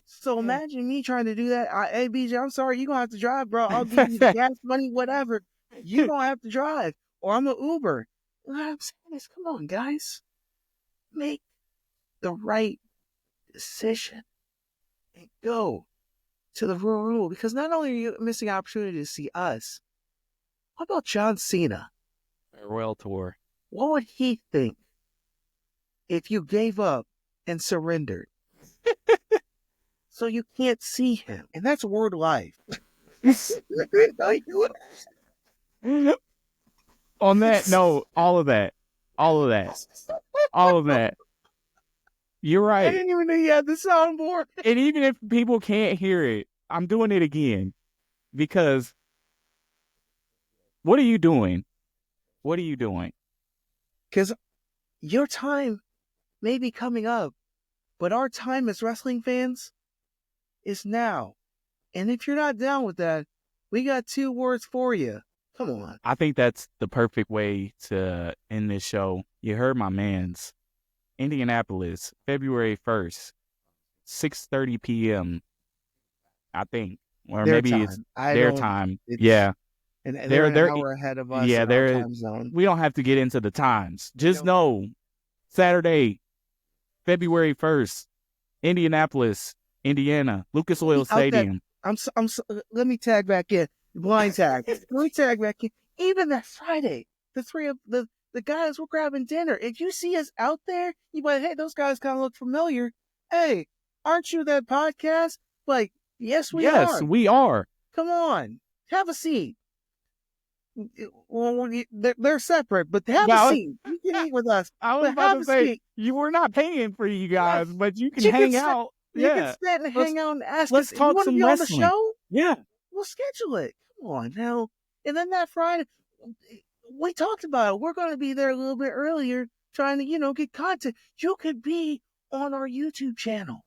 So imagine me trying to do that. Hey, BJ, I'm sorry, you're going to have to drive, bro. I'll give you the gas money, whatever. You're going to have to drive, or I'm an Uber. What I'm saying is, come on, guys. Make the right decision and go to the Royal Rumble, because not only are you missing an opportunity to see us, what about John Cena? Farewell tour. What would he think if you gave up and surrendered? So you can't see him. And that's word life. On that note, all of that. You're right. I didn't even know you had the soundboard. And even if people can't hear it, I'm doing it again. Because what are you doing? Because your time may be coming up, but our time as wrestling fans is now. And if you're not down with that, we got 2 words for you. Come on. I think that's the perfect way to end this show. You heard my mans. Indianapolis, February 1st, 6:30 p.m. I think. Or Their maybe time. it's their time. Yeah. And they're an hour ahead of us in our time zone. We don't have to get into the times. Just know, Saturday, February 1st, Indianapolis, Indiana, Lucas Oil Stadium. Let me tag back in. Blind tag. Let me tag back in. Even that Friday, the 3 of the guys were grabbing dinner. If you see us out there, you be like, hey, those guys kind of look familiar. Hey, aren't you that podcast? Like, yes, we are. Yes, we are. Come on. Have a seat. Well, they're separate, but have a seat. You can eat with us. I was about to say, you were not paying for you guys, but you can hang out. You can sit and hang out and ask let's us. talk You some be wrestling. On the show? Yeah. We'll schedule it. Come on now. And then that Friday, we talked about it. We're going to be there a little bit earlier trying to, get content. You could be on our YouTube channel.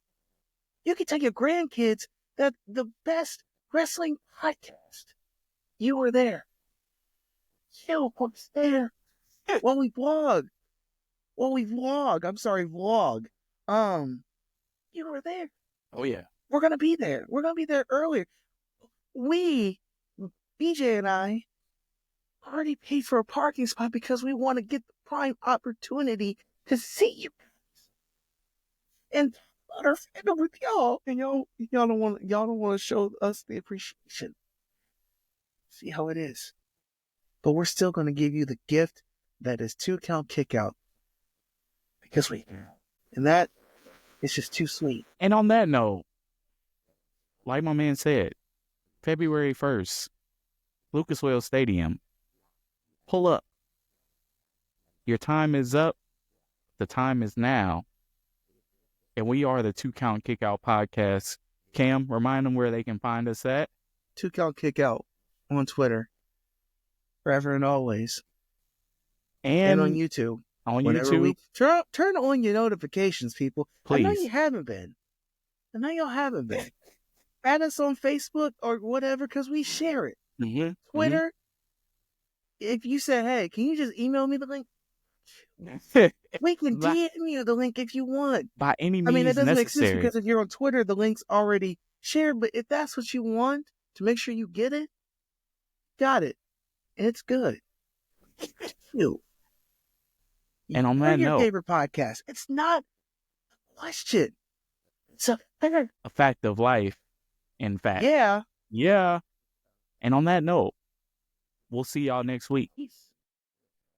You could tell your grandkids that the best wrestling podcast, you were there. You was there. When we vlog. I'm sorry, vlog. You were there. Oh, yeah. We're going to be there. We're going to be there earlier. BJ and I already paid for a parking spot because we want to get the prime opportunity to see you guys and our fandom with y'all. And y'all don't want to show us the appreciation. See how it is. But we're still going to give you the gift that is 2 count kick out. Because and that is just too sweet. And on that note, like my man said, February 1st, Lucas Oil Stadium. Pull up. Your time is up. The time is now. And we are the 2 Count Kick Out podcast. Cam, remind them where they can find us at. 2 Count Kick Out on Twitter. Forever and always. And on YouTube. On YouTube. Turn on your notifications, people. Please. I know you haven't been. Add us on Facebook or whatever, because we share it. Mm-hmm. Twitter. If you say, hey, can you just email me the link? We can DM you the link if you want. By any means necessary. It doesn't make sense because if you're on Twitter, the link's already shared. But if that's what you want to make sure you get it, got it. And it's good. You. And on that note, your favorite podcast. It's not a question. It's a fact. A fact of life, in fact. Yeah. Yeah. And on that note, we'll see y'all next week. Peace.